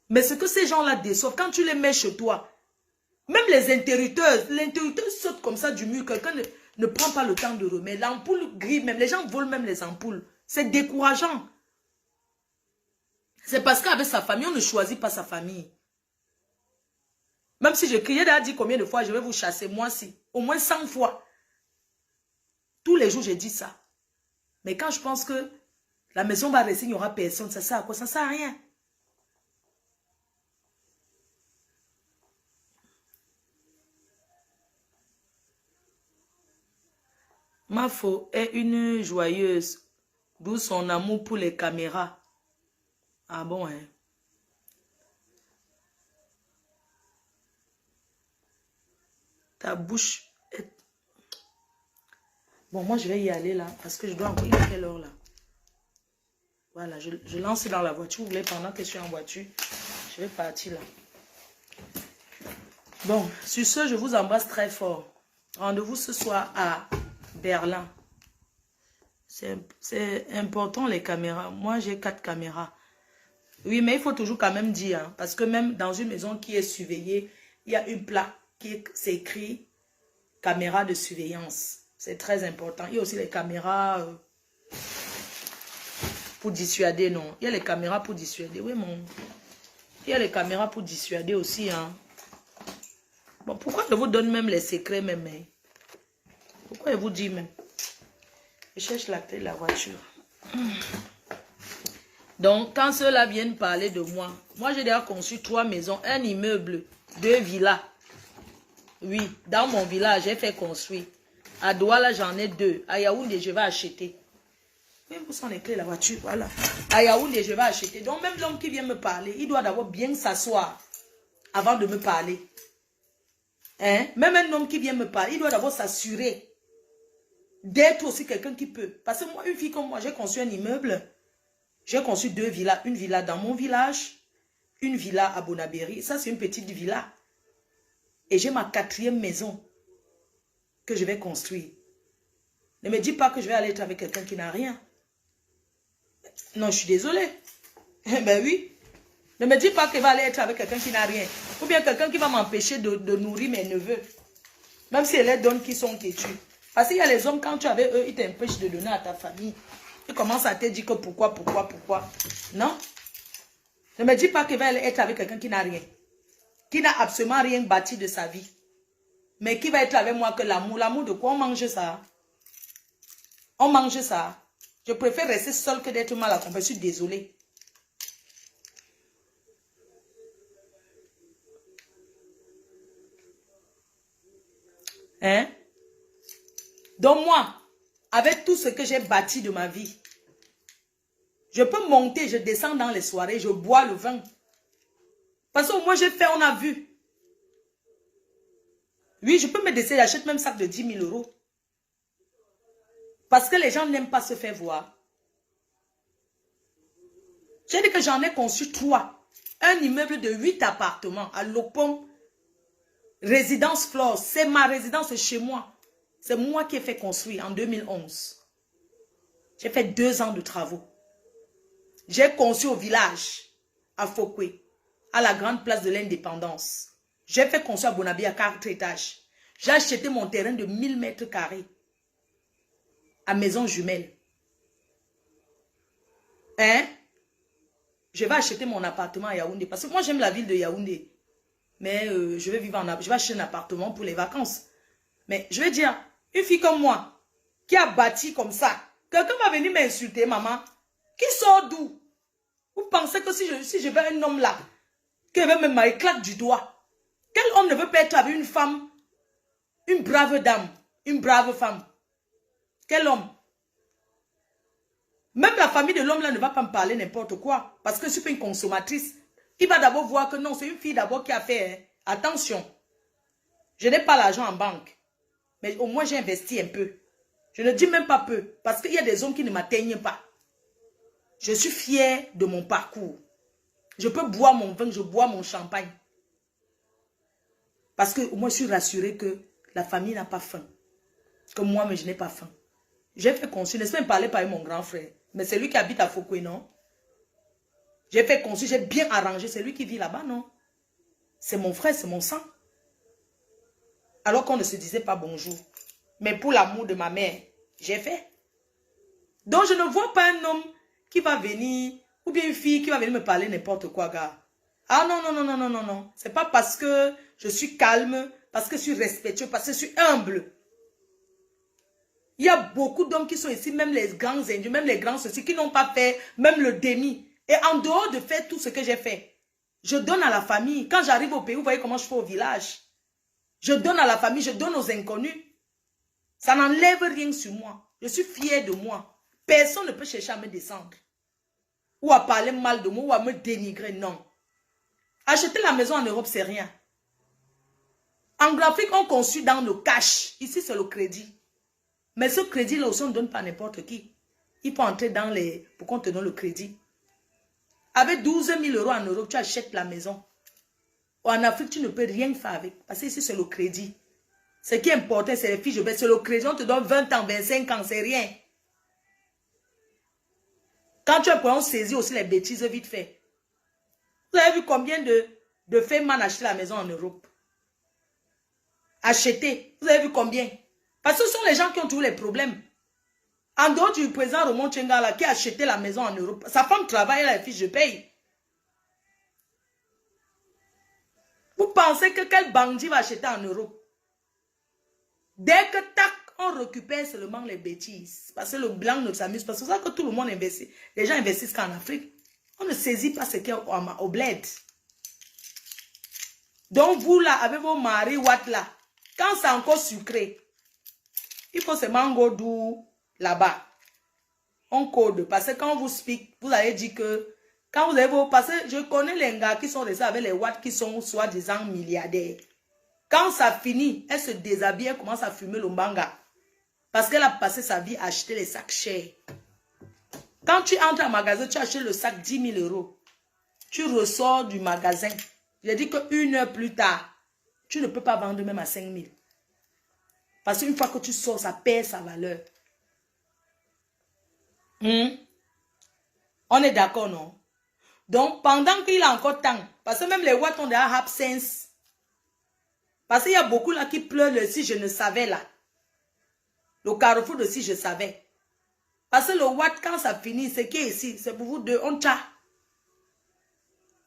S1: Mais ce que ces gens-là déçoivent, quand tu les mets chez toi, même les interrupteurs sautent comme ça du mur, quelqu'un ne prend pas le temps de remettre. L'ampoule grille même, les gens volent même les ampoules. C'est décourageant. C'est parce qu'avec sa famille, on ne choisit pas sa famille. Même si je criais, d'ailleurs dit combien de fois je vais vous chasser, moi si. Au moins 100 fois. Tous les jours, j'ai dit ça. Mais quand je pense que la maison va rester, il n'y aura personne, ça sert à quoi? Ça ne sert à rien. Mafo est une joyeuse, d'où son amour pour les caméras. Ah bon, hein? Ta bouche est... Bon, moi, je vais y aller là, parce que je dois encore... Il est quelle heure là? Voilà, je lance dans la voiture. Vous voulez, pendant que je suis en voiture, je vais partir là. Bon, sur ce, je vous embrasse très fort. Rendez-vous ce soir à Berlin. C'est important les caméras. Moi, j'ai 4 caméras. Oui, mais il faut toujours quand même dire, hein, parce que même dans une maison qui est surveillée, il y a une plaque qui s'écrit caméra de surveillance. C'est très important. Il y a aussi les caméras pour dissuader, non. Il y a les caméras pour dissuader. Oui, mon. Il y a les caméras pour dissuader aussi, hein. Bon, pourquoi je vous donne même les secrets, même, hein? Pourquoi je vous dis même? Je cherche la clé de la voiture. Donc, quand ceux-là viennent parler de moi, moi j'ai déjà conçu 3 maisons, un immeuble, 2 villas. Oui, dans mon village, j'ai fait construire. À Douala, j'en ai 2. À Yaoundé, je vais acheter. Oui, où sont les clés de la voiture? Voilà. À Yaoundé, je vais acheter. Donc, même l'homme qui vient me parler, il doit d'abord bien s'asseoir avant de me parler. Hein? Même un homme qui vient me parler, il doit d'abord s'assurer d'être aussi quelqu'un qui peut. Parce que moi, une fille comme moi, j'ai conçu un immeuble. J'ai conçu 2 villas. Une villa dans mon village. Une villa à Bonabéry. Ça, c'est une petite villa. Et j'ai ma 4e maison que je vais construire. Ne me dis pas que je vais aller être avec quelqu'un qui n'a rien. Non, je suis désolée. Ben oui. Ne me dis pas que je vais aller être avec quelqu'un qui n'a rien. Ou bien quelqu'un qui va m'empêcher de nourrir mes neveux. Même si elle les donne qui sont têtus. Parce qu'il y a les hommes, quand tu es avec eux, ils t'empêchent de donner à ta famille. Ils commencent à te dire que pourquoi. Non. Ne me dis pas qu'il va aller être avec quelqu'un qui n'a rien. Qui n'a absolument rien bâti de sa vie. Mais qui va être avec moi que l'amour. L'amour de quoi? On mange ça. On mange ça. Je préfère rester seule que d'être mal accompagnée. Je suis désolée. Hein? Donc moi, avec tout ce que j'ai bâti de ma vie, je peux monter, je descends dans les soirées, je bois le vin. Parce que moi j'ai fait, on a vu. Oui, je peux me décider, j'achète même sac de 10 000 euros. Parce que les gens n'aiment pas se faire voir. J'ai dit que j'en ai conçu 3. Un immeuble de 8 appartements à Lopon. Résidence Flore. C'est ma résidence chez moi. C'est moi qui ai fait construire en 2011. J'ai fait 2 ans de travaux. J'ai conçu au village, à Fokwe, à la grande place de l'Indépendance. J'ai fait construire à Bonabéry à 4 étages. J'ai acheté mon terrain de 1000 mètres carrés à Maison Jumelle. Hein? Je vais acheter mon appartement à Yaoundé. Parce que moi, j'aime la ville de Yaoundé. Mais je vais vivre je vais acheter un appartement pour les vacances. Mais je vais dire, une fille comme moi, qui a bâti comme ça, quelqu'un va venir m'insulter, maman. Qui sort d'où? Vous pensez que si je veux un homme là, qui veut me m'éclate du doigt, quel homme ne veut pas être avec une femme, une brave dame, une brave femme? Quel homme? Même la famille de l'homme là ne va pas me parler n'importe quoi. Parce que je suis pas une consommatrice. Il va d'abord voir que non, c'est une fille d'abord qui a fait. Hein. Attention. Je n'ai pas l'argent en banque. Mais au moins j'ai investi un peu. Je ne dis même pas peu. Parce qu'il y a des hommes qui ne m'atteignent pas. Je suis fière de mon parcours. Je peux boire mon vin, je bois mon champagne. Parce que au moins je suis rassurée que la famille n'a pas faim. Que moi, mais je n'ai pas faim. J'ai fait construire, n'est-ce pas, me parler par mon grand frère. Mais c'est lui qui habite à Fokwe, non? J'ai fait construire, j'ai bien arrangé. C'est lui qui vit là-bas, non? C'est mon frère, c'est mon sang. Alors qu'on ne se disait pas bonjour. Mais pour l'amour de ma mère, j'ai fait. Donc je ne vois pas un homme qui va venir Ou bien une fille qui va venir me parler n'importe quoi, gars. Ah non, non, non, non, non, non, non. C'est pas parce que je suis calme, parce que je suis respectueux, parce que je suis humble. Il y a beaucoup d'hommes qui sont ici, même les grands indiens, même les grands ceux qui n'ont pas fait même le demi. Et en dehors de faire tout ce que j'ai fait, je donne à la famille. Quand j'arrive au pays, vous voyez comment je fais au village. Je donne à la famille, je donne aux inconnus. Ça n'enlève rien sur moi. Je suis fière de moi. Personne ne peut chercher à me descendre. Ou à parler mal de moi, ou à me dénigrer, non. Acheter la maison en Europe, c'est rien. En Afrique, on conçut dans le cash. Ici, c'est le crédit. Mais ce crédit-là aussi, on ne donne pas à n'importe qui. Il faut entrer dans les... pour qu'on te donne le crédit. Avec 12 000 € en Europe, tu achètes la maison. En Afrique, tu ne peux rien faire avec. Parce que ici, c'est le crédit. Ce qui est important, c'est les fiches de paie. C'est le crédit, on te donne 20 ans, 25 ans, c'est rien. Quand tu es pour on saisit aussi les bêtises vite fait. Vous avez vu combien de femmes ont acheté la maison en Europe? Acheter. Vous avez vu combien? Parce que ce sont les gens qui ont toujours les problèmes. En dehors du président Raymond Tchengala qui a acheté la maison en Europe. Sa femme travaille, elle a les fiches de paye. Vous pensez que quel bandit va acheter en Europe? Dès que tac, on récupère seulement les bêtises. Parce que le blanc ne s'amuse pas. C'est ça que tout le monde investit. Les gens investissent qu'en Afrique. On ne saisit pas ce qu'il y a au bled. Donc vous là, avec vos maris, what là, quand c'est encore sucré, il faut seulement go doux là-bas. On code. Parce que quand vous speak, vous allez dire que quand vous avez vos... Parce que je connais les gars qui sont restés avec les watts qui sont soi-disant milliardaires. Quand ça finit, elle se déshabille, elle commence à fumer le manga. Parce qu'elle a passé sa vie à acheter les sacs chers. Quand tu entres au magasin, tu achètes le sac 10 000 €. Tu ressors du magasin. Je dis qu'une heure plus tard, tu ne peux pas vendre même à 5 000. Parce qu'une fois que tu sors, ça perd sa valeur. On est d'accord, non? Donc, pendant qu'il a encore temps, parce que même les watts ont déjà absence. Parce qu'il y a beaucoup là qui pleurent le si je ne savais là. Le carrefour de si je savais. Parce que le watt, quand ça finit, c'est qui est ici? C'est pour vous deux, on tcha.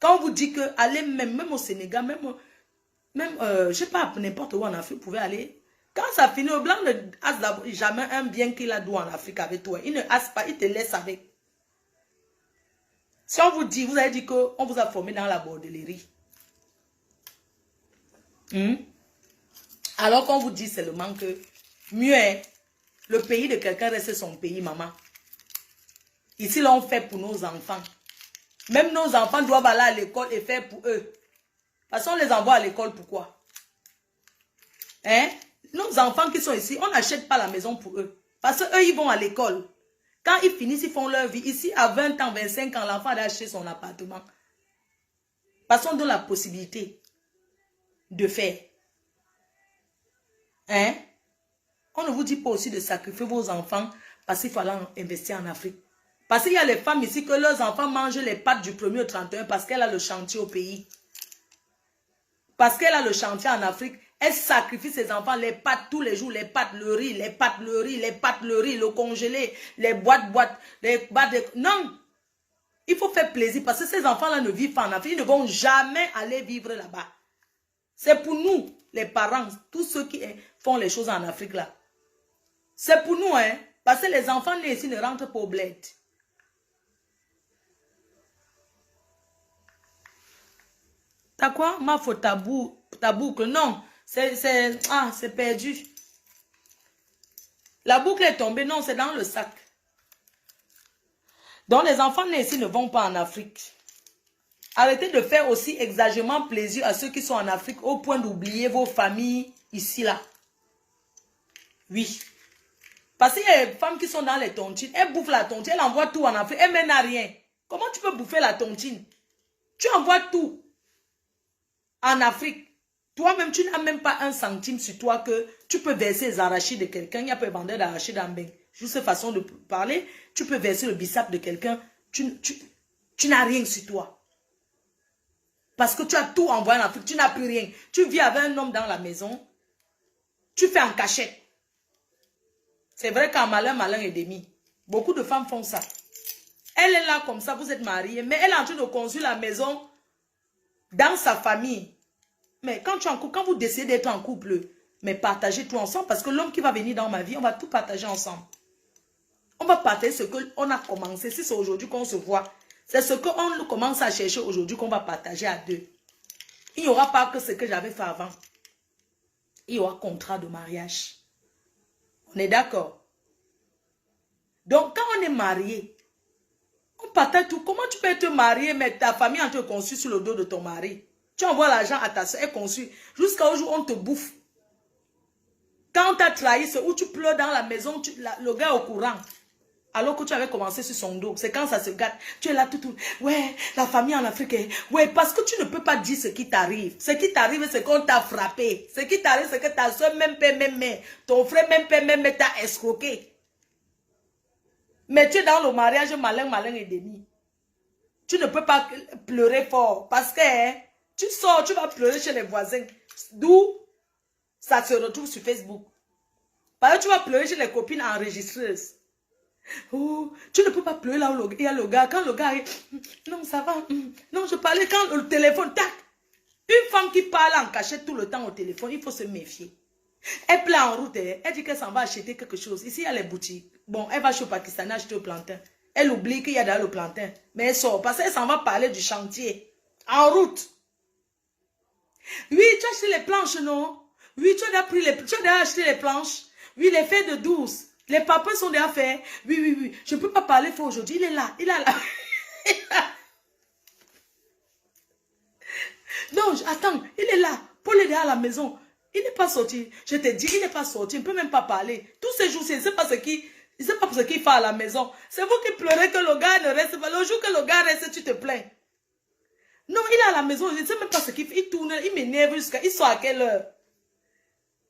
S1: Quand on vous dit que allez même au Sénégal, même je sais pas, n'importe où en Afrique, vous pouvez aller. Quand ça finit, le blanc ne hasse jamais un bien qu'il a doué en Afrique avec toi. Il ne hasse pas, il te laisse avec. Si on vous dit, vous avez dit qu'on vous a formé dans la bordellerie. Alors qu'on vous dit seulement que mieux est, le pays de quelqu'un reste son pays, maman. Ici, là, on fait pour nos enfants. Même nos enfants doivent aller à l'école et faire pour eux. Parce qu'on les envoie à l'école, pourquoi? Hein? Nos enfants qui sont ici, on n'achète pas la maison pour eux. Parce qu'eux, ils vont à l'école. Quand ils finissent, ils font leur vie. Ici, à 20 ans, 25 ans, l'enfant a acheté son appartement. Parce qu'on donne la possibilité de faire. Hein? On ne vous dit pas aussi de sacrifier vos enfants parce qu'il faut aller investir en Afrique. Parce qu'il y a les femmes ici que leurs enfants mangent les pâtes du 1er au 31 parce qu'elle a le chantier au pays. Parce qu'elle a le chantier en Afrique, elle sacrifie ses enfants, les pâtes tous les jours, les pâtes, le riz, les pâtes, le riz, les pâtes, le riz, le congelé, les boîtes, les boîtes. Non! Il faut faire plaisir parce que ces enfants-là ne vivent pas en Afrique. Ils ne vont jamais aller vivre là-bas. C'est pour nous, les parents, tous ceux qui font les choses en Afrique là. C'est pour nous, hein. Parce que les enfants nés ici ne rentrent pas au bled. T'as quoi? Ma faute, ta boucle. Non, c'est perdu. La boucle est tombée. Non, c'est dans le sac. Donc, les enfants nés ici ne vont pas en Afrique. Arrêtez de faire aussi exagérément plaisir à ceux qui sont en Afrique au point d'oublier vos familles ici, là. Oui. Parce qu'il y a des femmes qui sont dans les tontines. Elles bouffent la tontine, elles envoient tout en Afrique. Elles mènent à rien. Comment tu peux bouffer la tontine? Tu envoies tout en Afrique. Toi-même, tu n'as même pas 1 centime sur toi que tu peux verser les arachides de quelqu'un. Il y a pas de vendeur d'arachides en bain. Juste façon de parler. Tu peux verser le bissap de quelqu'un. Tu n'as rien sur toi. Parce que tu as tout envoyé en Afrique. Tu n'as plus rien. Tu vis avec un homme dans la maison. Tu fais en cachette. C'est vrai qu'en malin, malin et demi. Beaucoup de femmes font ça. Elle est là comme ça, vous êtes mariés, mais elle est en train de construire la maison dans sa famille. Mais quand tu es en couple, quand vous décidez d'être en couple, mais partagez tout ensemble, parce que l'homme qui va venir dans ma vie, on va tout partager ensemble. On va partager ce qu'on a commencé. Si c'est aujourd'hui qu'on se voit, c'est ce qu'on commence à chercher aujourd'hui qu'on va partager à deux. Il n'y aura pas que ce que j'avais fait avant. Il y aura contrat de mariage. On est d'accord? Donc, quand on est marié, on partage tout. Comment tu peux te marier, mais ta famille en te construit sur le dos de ton mari? Tu envoies l'argent à ta soeur, elle construit. Jusqu'à jour, on te bouffe. Quand on t'a trahi, c'est où tu pleures dans la maison, le gars est au courant. Alors que tu avais commencé sur son dos. C'est quand ça se gâte. Tu es là tout. Ouais, la famille en Afrique. Ouais, parce que tu ne peux pas dire ce qui t'arrive. Ce qui t'arrive, c'est qu'on t'a frappé. Ce qui t'arrive, c'est que ta soeur, même père, même mère. Ton frère, même père, même mère, t'a escroqué. Mais tu es dans le mariage malin, malin et demi. Tu ne peux pas pleurer fort. Parce que tu sors, tu vas pleurer chez les voisins. D'où ça se retrouve sur Facebook. Parce que tu vas pleurer chez les copines enregistreuses. Oh, tu ne peux pas pleurer là où il y a le gars. Quand le gars est, non, ça va. Non, je parlais quand le téléphone, tac. Une femme qui parle en cachette tout le temps au téléphone, il faut se méfier. Elle pleure en route, elle dit qu'elle s'en va acheter quelque chose. Ici, il y a les boutiques. Bon, elle va chez le Pakistan acheter le plantain. Elle oublie qu'il y a dans le plantain. Mais elle sort parce qu'elle s'en va parler du chantier. En route. Oui, tu as acheté les planches, non? Oui, tu as déjà acheté les planches. Oui, les feux de 12. Les papas sont déjà faits. Oui, oui, oui. Je ne peux pas parler fort aujourd'hui. Il est là. Il est là. Non, attends. Il est là. Paul est à la maison. Il n'est pas sorti. Je te dis, il n'est pas sorti. Il ne peut même pas parler. Tous ces jours-ci, il ne sait pas ce qu'il fait à la maison. C'est vous qui pleurez que le gars ne reste pas. Le jour que le gars reste, tu te plains. Non, il est à la maison. Je ne sais même pas ce qu'il fait. Il tourne. Il m'énerve jusqu'à... Il sort à quelle heure?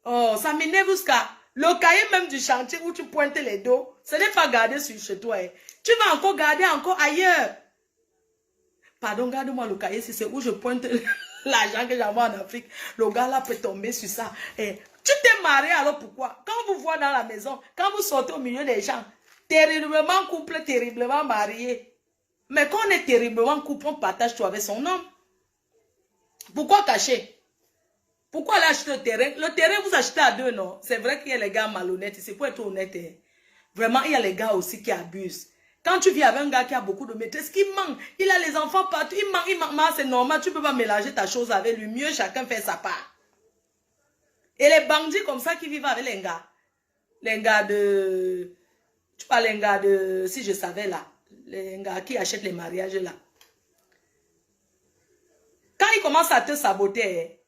S1: Oh, ça m'énerve jusqu'à... Le cahier même du chantier où tu pointes les dos, ce n'est pas gardé chez toi. Tu vas encore garder encore ailleurs. Pardon, garde-moi le cahier, si c'est où je pointe l'argent que j'envoie en Afrique. Le gars là peut tomber sur ça. Tu t'es marié, alors pourquoi? Quand vous voyez dans la maison, quand vous sortez au milieu des gens, terriblement couple, terriblement marié. Mais quand on est terriblement couple, on partage tout avec son homme. Pourquoi cacher? Pourquoi aller acheter le terrain? Le terrain, vous achetez à deux, non? C'est vrai qu'il y a les gars malhonnêtes. C'est pour être honnête. Vraiment, il y a les gars aussi qui abusent. Quand tu vis avec un gars qui a beaucoup de maîtrise, qu'il manque, il a les enfants partout, il manque, c'est normal, tu ne peux pas mélanger ta chose avec lui. Mieux, chacun fait sa part. Et les bandits comme ça qui vivent avec les gars de... Tu parles les gars de... Si je savais là, les gars qui achètent les mariages là. Quand ils commencent à te saboter,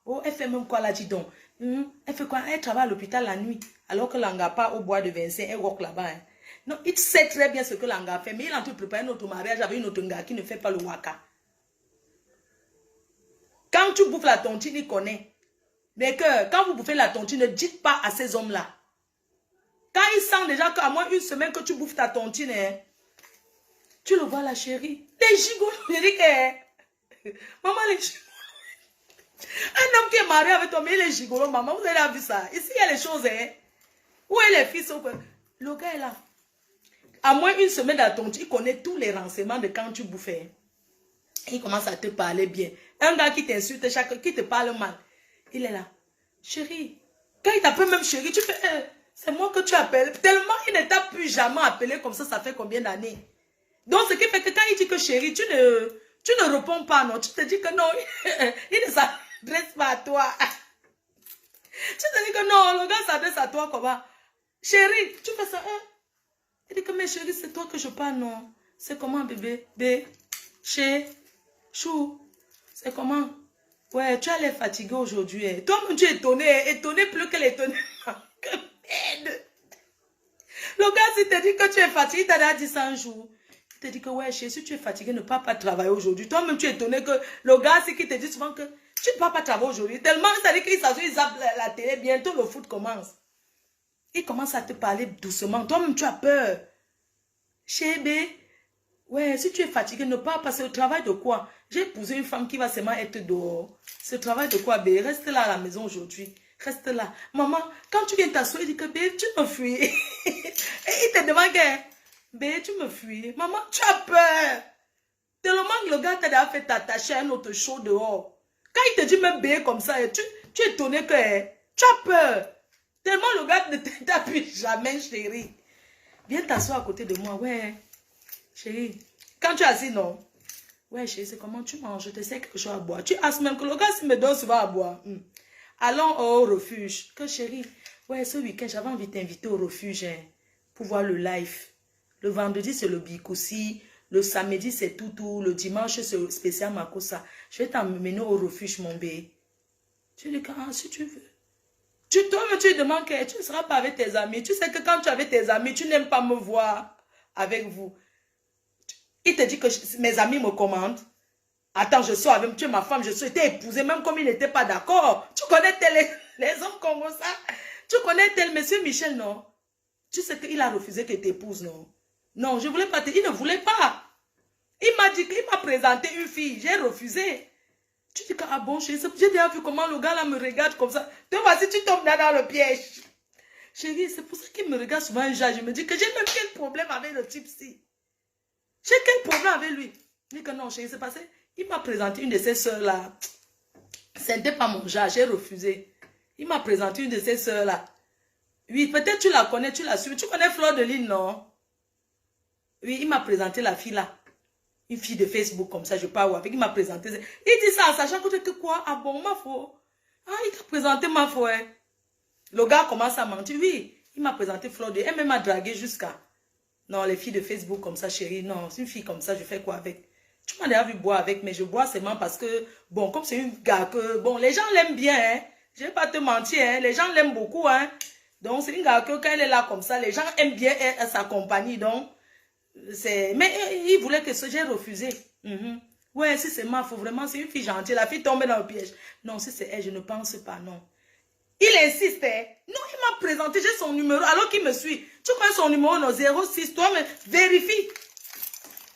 S1: oh, elle fait même quoi là, dis donc? Elle fait quoi? Elle travaille à l'hôpital la nuit. Alors que l'anga pas au bois de Vincennes, elle rock là-bas. Non, il sait très bien ce que l'anga fait. Mais il est en train de préparer notre mariage avec une autre gars qui ne fait pas le waka. Quand tu bouffes la tontine, il connaît. Mais que quand vous bouffez la tontine, ne dites pas à ces hommes-là. Quand ils sentent déjà qu'à moins une semaine que tu bouffes ta tontine, tu le vois la chérie. Les gigolos, je dis que... Maman, les gigolos. Un homme qui est marié avec toi, mais il est gigolo, maman, vous avez vu ça? Ici, il y a les choses, Où est les fils? Le gars est là. À moins une semaine d'attente, il connaît tous les renseignements de quand tu bouffais. Il commence à te parler bien. Un gars qui t'insulte, qui te parle mal, il est là. Chérie, quand il t'appelle même chérie, tu fais, c'est moi que tu appelles. Tellement il ne t'a plus jamais appelé comme ça fait combien d'années? Donc, ce qui fait que quand il dit que chérie, tu ne réponds pas, non. Tu te dis que non, il ne s'adresse pas à toi. Tu te dis que non, le gars s'adresse à toi comment? Chérie, tu fais ça, Il dit que mais chérie, c'est toi que je parle, non. C'est comment, bébé? Chou. C'est comment? Ouais, tu as l'air fatigué aujourd'hui. Toi-même, tu es étonné plus que l'étonnement. Que merde. Le gars, s'il te dit que tu es fatigué, il t'a déjà dit 100 jours. Il te dit que ouais, chérie, si tu es fatigué, ne pas travailler aujourd'hui. Toi-même, tu es étonné que le gars, c'est qui te dit souvent que tu ne peux pas travailler aujourd'hui. Tellement, ça dit qu'il s'assoit, il zappe la télé, bientôt le foot commence. Il commence à te parler doucement. Toi-même, tu as peur. Chérie, ouais, si tu es fatigué, ne pas passer au travail de quoi? J'ai épousé une femme qui va seulement être dehors. Ce travail de quoi, bé? Reste là à la maison aujourd'hui. Reste là. Maman, quand tu viens t'asseoir, il dit que bé, tu me fuis. Et il te demande que... Bé, tu me fuis. Maman, tu as peur. Tellement que le gars t'a déjà fait t'attacher à un autre show dehors. Quand il te dit même bé comme ça, tu es étonné que tu as peur. Tellement le gars ne t'appuie jamais, chérie. Viens t'asseoir à côté de moi. Ouais, chérie. Quand tu es assis, non? Ouais, chérie, c'est comment tu manges? Je te sais quelque chose à boire. Tu as même que le gars s'il me donne souvent à boire. Allons au refuge. Que chérie, ouais, ce week-end, j'avais envie de t'inviter au refuge hein, pour voir le live. Le vendredi, c'est le Bikoussi. Le samedi, c'est Toutou. Le dimanche, c'est spécial Makossa. Je vais t'emmener au refuge, mon bébé. Tu dis, ah, si tu veux. Toi-même, tu demandes que tu ne seras pas avec tes amis. Tu sais que quand tu es avec tes amis, tu n'aimes pas me voir avec vous. Il te dit que mes amis me commandent. Attends, je sors avec, tu es ma femme, je suis été épousée, même comme il n'était pas d'accord. Tu connais les hommes comme ça. Tu connais tel monsieur Michel, non? Tu sais qu'il a refusé que tu t'épouses, non? Non, je ne voulais pas, il ne voulait pas. Il m'a dit qu'il m'a présenté une fille, j'ai refusé. Tu dis que, ah bon, chérie, j'ai déjà vu comment le gars là me regarde comme ça. Toi, voici, tu tombes là dans le piège. Chérie, c'est pour ça qu'il me regarde souvent un jour. Je me dis que j'ai même quel problème avec le type-ci. J'ai quel problème avec lui? Je dis que non, chérie, c'est passé. Il m'a présenté une de ses soeurs là. Ce n'était pas mon genre, j'ai refusé. Il m'a présenté une de ses soeurs là. Oui, peut-être tu la connais, tu la suis. Tu connais Fleur de Lune, non? Oui, il m'a présenté la fille là. Une fille de Facebook comme ça, je parle avec. Il m'a présenté. Il dit ça en sachant que quoi? Ah bon, ma foi. Ah, il t'a présenté ma foi. Le gars commence à mentir. Oui, il m'a présenté Fleur de Lune. Elle m'a dragué jusqu'à. Non, les filles de Facebook comme ça, chérie. Non, c'est une fille comme ça, je fais quoi avec? Tu m'as déjà vu boire avec, mais je bois seulement parce que, bon, comme c'est une gars que, bon, les gens l'aiment bien, hein. Je ne vais pas te mentir, hein. Les gens l'aiment beaucoup, hein. Donc, c'est une gars que quand elle est là comme ça, les gens aiment bien sa compagnie, donc, c'est... Mais il voulait que ce, j'ai refusé. Ouais, si c'est ma faute, vraiment, c'est une fille gentille. La fille tombe dans le piège. Non, si c'est elle, je ne pense pas, non. Il insiste, hein. Non, il m'a présenté, j'ai son numéro, alors qu'il me suit. Tu connais son numéro, non, 06, toi, mais vérifie.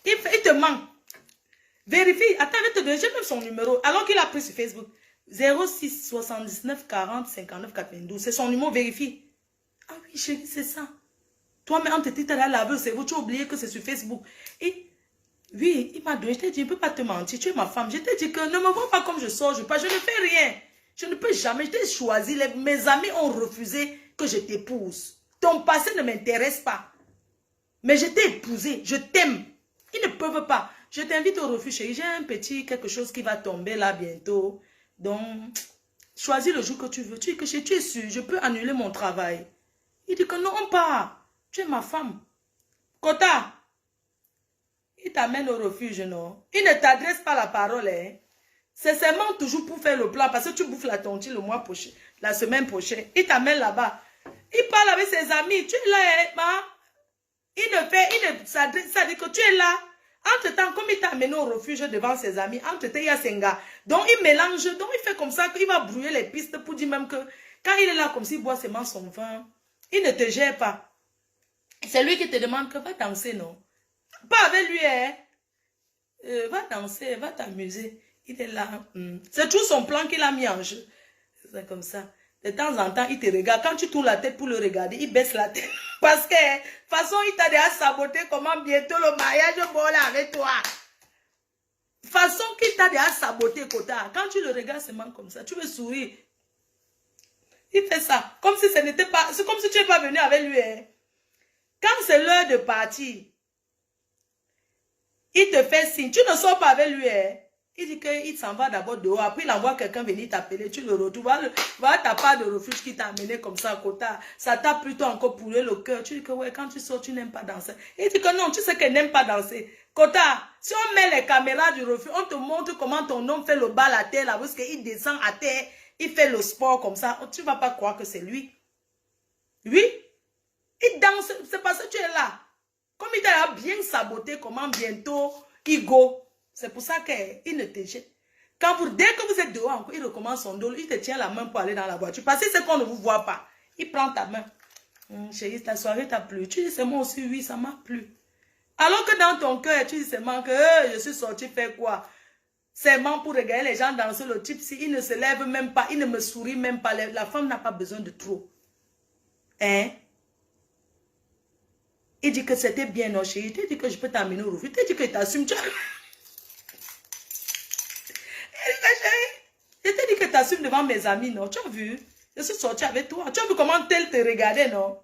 S1: Il te ment. Vérifie. Attends, je vais te donner, j'ai même son numéro, alors qu'il a pris sur Facebook. 06 79 40 59 92. C'est son numéro, vérifie. Ah oui, chérie, c'est ça. Toi, mais on te dit, tu as lavé le cerveau, tu as oublié que c'est sur Facebook. Et oui, il m'a donné, je t'ai dit, je ne peux pas te mentir, tu es ma femme. Je t'ai dit que ne me vois pas comme je sors, je ne fais rien. Je ne peux jamais, je t'ai choisi. Mes amis ont refusé que je t'épouse. Ton passé ne m'intéresse pas. Mais je t'ai épousé, je t'aime. Ils ne peuvent pas. Je t'invite au refuge, chérie. J'ai un petit quelque chose qui va tomber là bientôt. Donc, choisis le jour que tu veux. Tu dis que tu es sûr, je peux annuler mon travail. Il dit que non, on part. Tu es ma femme. Kota, il t'amène au refuge, non? Il ne t'adresse pas la parole, hein? C'est seulement toujours pour faire le plan, parce que tu bouffes la tontine le mois prochain, la semaine prochaine. Il t'amène là-bas. Il parle avec ses amis. Tu es là, hein? Ça dit que tu es là. Entre-temps, comme il t'a amené au refuge devant ses amis, entre-temps, il y a Senga. Donc, il mélange, donc il fait comme ça, qu'il va brouiller les pistes pour dire même que quand il est là, comme s'il boit seulement son vin, il ne te gère pas. C'est lui qui te demande que va danser, non? Pas avec lui, hein? Va danser, va t'amuser. Il est là. C'est tout son plan qu'il a mis en jeu. C'est comme ça. De temps en temps, il te regarde. Quand tu tournes la tête pour le regarder, il baisse la tête. Parce que, de toute façon, il t'a déjà saboté comment bientôt le mariage va avec toi. De toute façon, qu'il t'a déjà saboté, Kota. Quand tu le regardes seulement comme ça, tu veux sourire. Il fait ça. Comme si ce n'était pas... C'est comme si tu n'es pas venu avec lui. Hein. Quand c'est l'heure de partir, il te fait signe. Tu ne sors pas avec lui. Hein. Il dit qu'il s'en va d'abord dehors. Après, il envoie quelqu'un venir t'appeler. Tu le retrouves. Voilà ta part de refuge qui t'a amené comme ça à Kota. Ça t'a plutôt encore pourri le cœur. Tu dis que ouais, quand tu sors, tu n'aimes pas danser. Il dit que non, tu sais qu'elle n'aime pas danser. Kota, si on met les caméras du refuge, on te montre comment ton homme fait le bal à terre là. Parce qu'il descend à terre. Il fait le sport comme ça. Tu ne vas pas croire que c'est lui. Oui. Il danse. C'est parce que tu es là. Comme il t'a bien saboté, comment bientôt il go. C'est pour ça qu'il ne te jette. Dès que vous êtes dehors, il recommence son dos, il te tient la main pour aller dans la voiture. Parce que c'est qu'on ne vous voit pas. Il prend ta main. Chérie, ta soirée t'a plu. Tu dis, c'est moi aussi, oui, ça m'a plu. Alors que dans ton cœur, tu dis seulement que je suis sorti faire quoi? Seulement pour regarder les gens danser le type, si il ne se lève même pas, il ne me sourit même pas. La femme n'a pas besoin de trop. Hein? Il dit que c'était bien, non, chérie. Il dit que je peux t'amener au refus. Il dit que tu assumes. Je t'ai dit que tu assumes devant mes amis, non? Tu as vu? Je suis sortie avec toi. Tu as vu comment tel te regardait, non?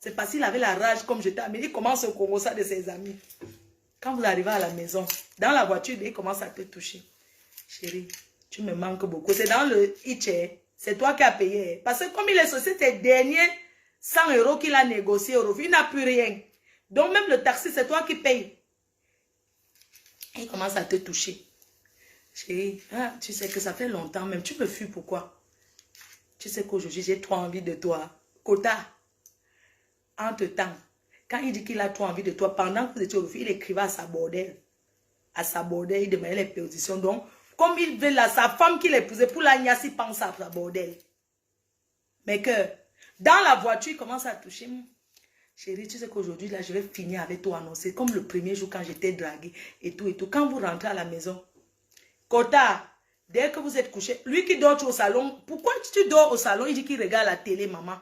S1: C'est parce qu'il avait la rage comme je t'ai amené. Il commence au Congo ça de ses amis. Quand vous arrivez à la maison, dans la voiture, il commence à te toucher. Chérie, tu me manques beaucoup. C'est dans le Itché. C'est toi qui as payé. Parce que comme il est sorti tes derniers 100 € qu'il a négocié au refus, il n'a plus rien. Donc même le taxi, c'est toi qui payes. Il commence à te toucher. Chérie, ah, tu sais que ça fait longtemps même. Tu me fuis pourquoi? Tu sais qu'aujourd'hui, j'ai trop envie de toi. Kota, entre-temps, quand il dit qu'il a trop envie de toi, pendant que vous étiez au refus, il écrivait à sa bordelle. À sa bordelle, il demandait les positions. Donc, comme il veut là, sa femme qu'il épousait pour la niasse, il pense à sa bordelle. Mais que, dans la voiture, il commence à toucher. Chérie, tu sais qu'aujourd'hui, là, je vais finir avec toi. Non, c'est comme le premier jour quand j'étais draguée et tout et tout. Quand vous rentrez à la maison, Kota, dès que vous êtes couché, lui qui dort au salon, pourquoi tu dors au salon? Il dit qu'il regarde la télé, maman.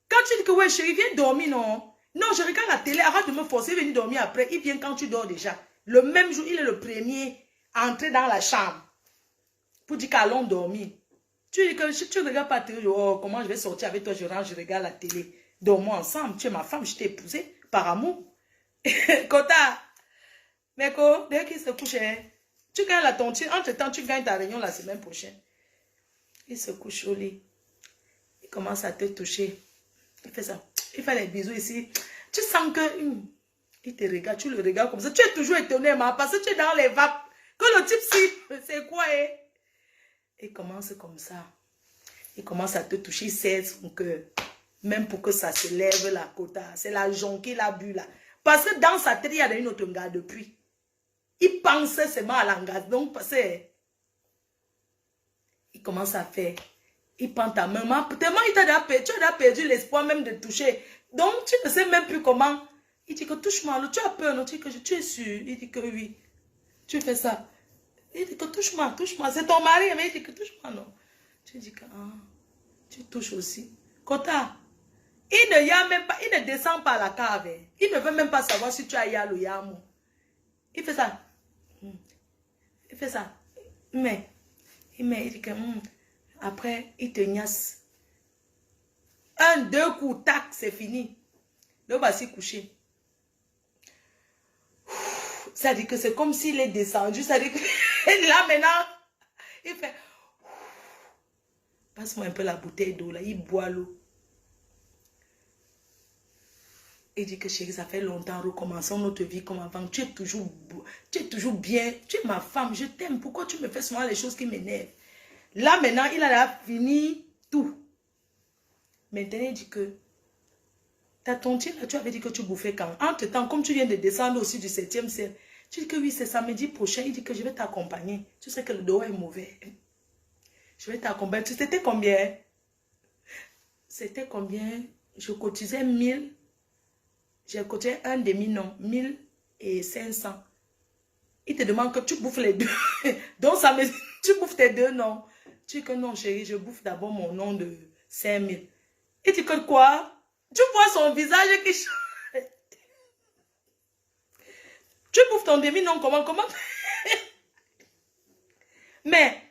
S1: Quand tu dis que ouais, chérie, viens dormir, non? Non, je regarde la télé, arrête de me forcer, venir dormir après. Il vient quand tu dors déjà. Le même jour, il est le premier à entrer dans la chambre pour dire qu'allons dormir. Tu dis que tu ne regardes pas la télé, oh, comment je vais sortir avec toi, je rentre, je regarde la télé. Dormons ensemble, tu es ma femme, je t'ai épousée par amour. Kota, Meko, dès qu'il se couche, tu gagnes la tontine, entre-temps, tu gagnes ta réunion la semaine prochaine. Il se couche au lit. Il commence à te toucher. Il fait ça. Il fait les bisous ici. Tu sens que... il te regarde, tu le regardes comme ça. Tu es toujours étonné, parce que tu es dans les vapes. Que le type, c'est quoi, Il commence comme ça. Il commence à te toucher, il serre son cœur. Même pour que ça se lève la Kota. C'est la jonque qu'il a bu là. Parce que dans sa tête, il y a une autre gars depuis. Il pensait seulement à l'engagement. Donc, parce que... il commence à faire... il prend ta main. Tellement il t'a perdu, tu as perdu l'espoir même de toucher. Donc, tu ne sais même plus comment. Il dit que touche-moi. Tu as peur, non? Tu dis que tu es sûr. Il dit que oui. Tu fais ça. Il dit que touche-moi, touche-moi. C'est ton mari, mais il dit que touche-moi, non. Tu dis que tu touches aussi. Kota, il ne y a même pas, il ne descend pas à la cave. Il ne veut même pas savoir si tu as yal ou yamo. Il fait ça. Il fait ça. Mais, il dit que après, il te niasse. 1, 2 coups, tac, c'est fini. Donc, va s'y coucher. Ça dit que c'est comme s'il est descendu. Ça dit que là, maintenant, il fait... passe-moi un peu la bouteille d'eau, là. Il boit l'eau. Il dit que chérie, ça fait longtemps, recommençons notre vie comme avant. Tu es toujours bien. Tu es ma femme, je t'aime. Pourquoi tu me fais souvent les choses qui m'énervent? Là, maintenant, il a fini tout. Maintenant, il dit que ta tontine, là, tu avais dit que tu bouffais quand? Entre-temps, comme tu viens de descendre aussi du 7e ciel, tu dis que oui, c'est samedi prochain. Il dit que je vais t'accompagner. Tu sais que le dos est mauvais. Je vais t'accompagner. C'était combien? C'était combien? Je cotisais 1000. J'ai cotisé un demi, non. 1500. Il te demande que tu bouffes les deux. Donc, ça me... tu bouffes tes deux, non. Tu dis que non, chérie, je bouffe d'abord mon nom de 5000. Il dit que quoi? Tu vois son visage qui change. Tu bouffes ton demi, non, comment? Mais,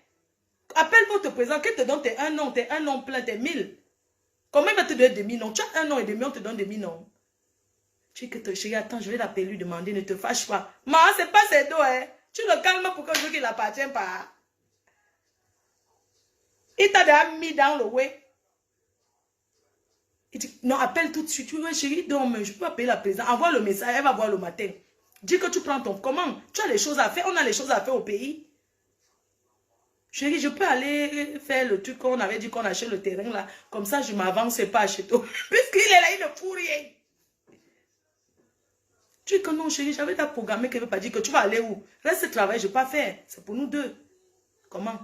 S1: appelle votre président, qu'il te donne tes un nom plein, tes 1000. Comment il va te donner demi-nom? Tu as 1 an et demi, on te donne demi-nom. Tu dis que chérie, attends, je vais l'appeler lui demander, ne te fâche pas. Maman, c'est pas ses dos, hein. Tu le calmes pour que je veux qu'il n'appartient pas. Il t'a déjà mis dans le way. Il dit, non, appelle tout de suite. Tu vois, chérie, donc, je peux appeler la présidente. Envoie le message, elle va voir le matin. Dis que tu prends ton... Comment? Tu as les choses à faire. On a les choses à faire au pays. Chérie, je peux aller faire le truc qu'on avait dit qu'on achète le terrain là. Comme ça, je m'avance pas à acheter. Puisqu'il est là, il ne fout rien. Tu dis que non, chérie, j'avais ta programmé qu'elle ne veut pas dire que tu vas aller où? Reste travailler, je ne vais pas faire. C'est pour nous deux. Comment?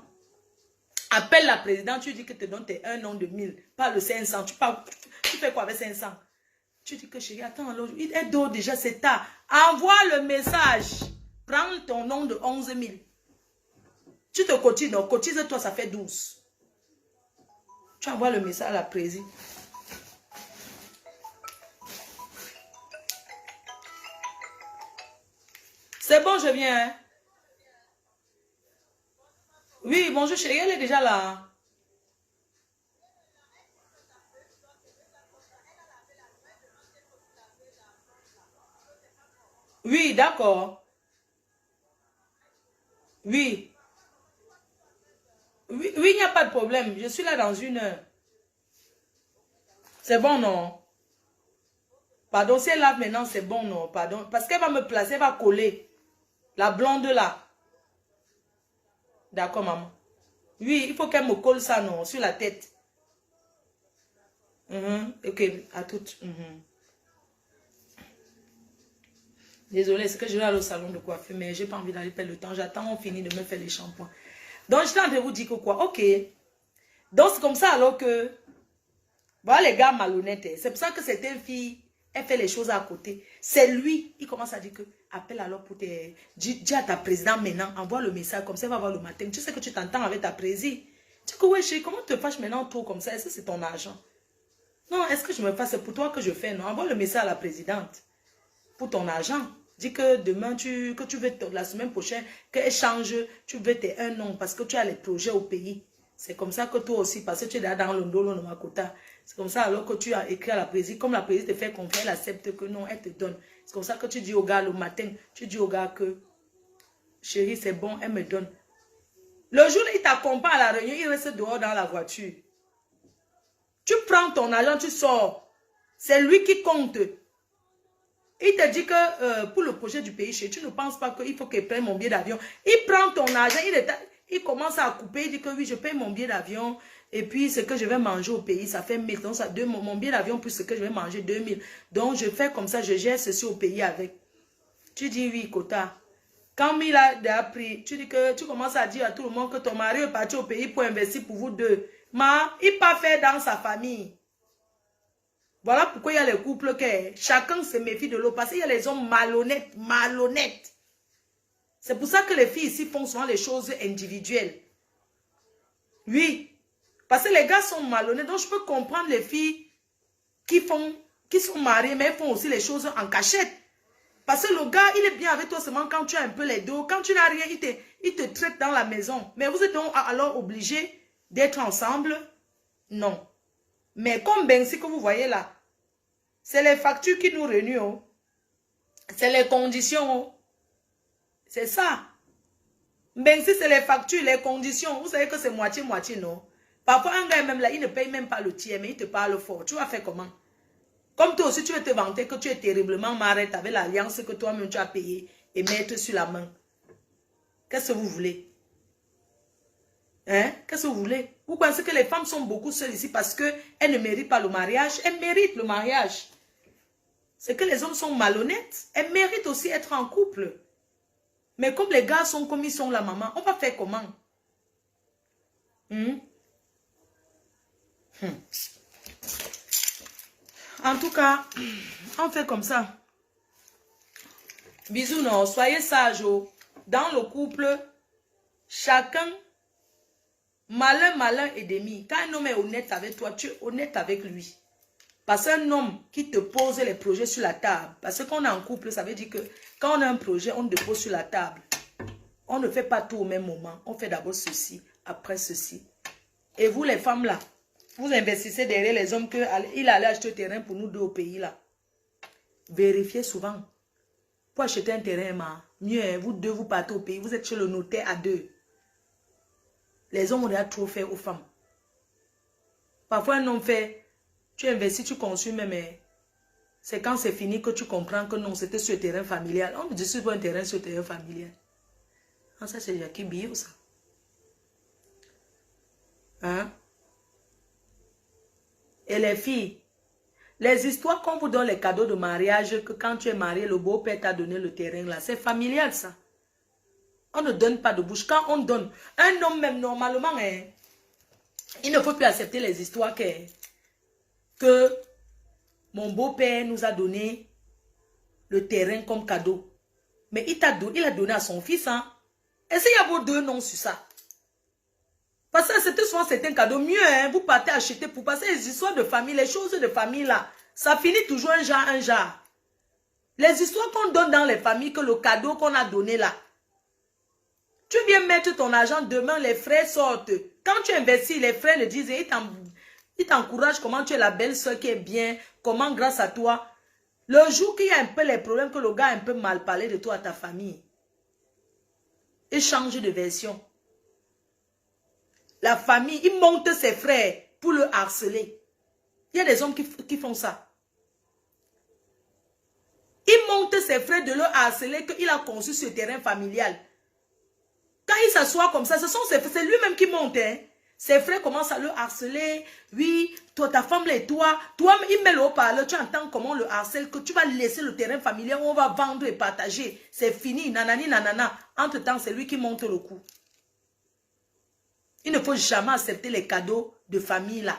S1: Appelle la présidente, tu dis que te donne tes 1 nom de 1000, pas le 500. Tu fais quoi avec 500? Tu dis que chérie, attends, alors, il est d'eau déjà, c'est tard. Envoie le message. Prends ton nom de 11 000. Tu te cotises, donc cotise-toi, ça fait 12. Tu envoies le message à la présidente. C'est bon, je viens. Hein? Oui, bonjour chérie, elle est déjà là. Oui, d'accord. Oui. Oui, oui, il n'y a pas de problème. Je suis là dans 1 heure. C'est bon, non? Pardon, si elle lave maintenant, c'est bon, non? Pardon. Parce qu'elle va me placer, elle va coller. La blonde là. D'accord, maman. Oui, il faut qu'elle me colle ça, non? Sur la tête. Ok, à toutes. Désolée, c'est que je vais aller au salon de coiffure, mais j'ai pas envie d'aller perdre le temps. J'attends, on finit de me faire les shampoings. Donc, je suis en train de vous dire que quoi? Ok. Donc, c'est comme ça alors que... Voilà les gars malhonnêtes. C'est pour ça que cette fille, elle fait les choses à côté. C'est lui, il commence à dire que... Appelle alors pour te... Dis à ta présidente maintenant, envoie le message comme ça, elle va voir le matin. Tu sais que tu t'entends avec ta présidente. Tu dis que ouais, chérie, comment te fâches maintenant trop comme ça? Est-ce que c'est ton argent? Non, est-ce que je me fasse? C'est pour toi que je fais, non? Envoie le message à la présidente. Pour ton argent. Dis que demain, que tu veux, la semaine prochaine, qu'elle change, tu veux tes 1 an parce que tu as les projets au pays. C'est comme ça que toi aussi, parce que tu es dans l'Ondolo, le Makota. C'est comme ça alors que tu as écrit à la présidente. Comme la présidente te fait confiance, elle accepte que non, elle te donne. C'est comme ça que tu dis au gars le matin, tu dis au gars que, chérie, c'est bon, elle me donne. Le jour où il t'accompagne à la réunion, il reste dehors dans la voiture. Tu prends ton argent, tu sors. C'est lui qui compte. Il te dit que pour le projet du pays, tu ne penses pas qu'il faut qu'il prenne mon billet d'avion. Il prend ton argent, il commence à couper, il dit que oui, je paye mon billet d'avion. Et puis, ce que je vais manger au pays, ça fait 1000. Donc, mon billet d'avion plus ce que je vais manger, 2000. Donc, je fais comme ça, je gère ceci au pays avec. Tu dis oui, Kota. Quand il a appris, tu dis que tu commences à dire à tout le monde que ton mari est parti au pays pour investir pour vous deux. Mais il n'a pas fait dans sa famille. Voilà pourquoi il y a les couples que chacun se méfie de l'autre. Parce qu'il y a les hommes malhonnêtes. C'est pour ça que les filles ici font souvent les choses individuelles. Oui. Parce que les gars sont malhonnêtes. Donc je peux comprendre les filles qui sont mariées, mais elles font aussi les choses en cachette. Parce que le gars, il est bien avec toi seulement quand tu as un peu les dos. Quand tu n'as rien, il te traite dans la maison. Mais vous êtes donc alors obligés d'être ensemble? Non. Mais comme Bensi que vous voyez là, c'est les factures qui nous réunissent. Oh. C'est les conditions. Oh. C'est ça. Bensi, c'est les factures, les conditions. Vous savez que c'est moitié-moitié, non? Parfois, un gars même là, il ne paye même pas le tiers, mais il te parle fort. Tu vas faire comment? Comme toi aussi, tu veux te vanter que tu es terriblement marrette avec l'alliance que toi-même tu as payé et mettre sur la main. Qu'est-ce que vous voulez? Hein? Qu'est-ce que vous voulez? Vous pensez que les femmes sont beaucoup seules ici parce qu'elles ne méritent pas le mariage? Elles méritent le mariage. C'est que les hommes sont malhonnêtes. Elles méritent aussi être en couple. Mais comme les gars sont comme ils sont la maman, on va faire comment? En tout cas, on fait comme ça. Bisous, non. Soyez sages. Oh. Dans le couple, chacun, malin et demi. Quand un homme est honnête avec toi, tu es honnête avec lui. Parce qu'un homme qui te pose les projets sur la table, parce que quand on est en couple, ça veut dire que quand on a un projet, on le dépose sur la table. On ne fait pas tout au même moment. On fait d'abord ceci, après ceci. Et vous, les femmes là, vous investissez derrière les hommes qu'il allait acheter un terrain pour nous deux au pays là. Vérifiez souvent. Pour acheter un terrain, mieux, vous deux, vous partez au pays, vous êtes chez le notaire à deux. Les hommes ont déjà trop fait aux femmes. Parfois, un homme fait, tu investis, tu consumes, mais c'est quand c'est fini que tu comprends que non, c'était sur le terrain familial. On me dit sur un terrain sur le terrain familial. Ah, ça, c'est Jackie Bio, ça. Hein? Et les filles, les histoires qu'on vous donne les cadeaux de mariage, que quand tu es marié, le beau-père t'a donné le terrain là, c'est familial ça. On ne donne pas de bouche. Quand on donne, un homme même normalement, hein, il ne faut plus accepter les histoires que mon beau-père nous a donné le terrain comme cadeau. Mais il a donné à son fils. Hein. Est-ce qu'il y a vos deux noms sur ça? Parce que c'était souvent un cadeau. Mieux, hein, vous partez acheter pour passer les histoires de famille, les choses de famille là. Ça finit toujours un genre. Les histoires qu'on donne dans les familles, que le cadeau qu'on a donné là. Tu viens mettre ton argent, demain les frères sortent. Quand tu investis, les frères le disent, ils t'encouragent comment tu es la belle soeur qui est bien, comment grâce à toi. Le jour qu'il y a un peu les problèmes, que le gars a un peu mal parlé de toi à ta famille, il change de version. La famille, il monte ses frères pour le harceler. Il y a des hommes qui font ça. Il monte ses frères de le harceler qu'il a conçu ce terrain familial. Quand il s'assoit comme ça, c'est lui-même qui monte. Hein. Ses frères commencent à le harceler. Oui, toi, ta femme et toi, il met le haut-parleur, tu entends comment on le harcèle, que tu vas laisser le terrain familial où on va vendre et partager. C'est fini, nanani, nanana. Entre-temps, c'est lui qui monte le coup. Il ne faut jamais accepter les cadeaux de famille là,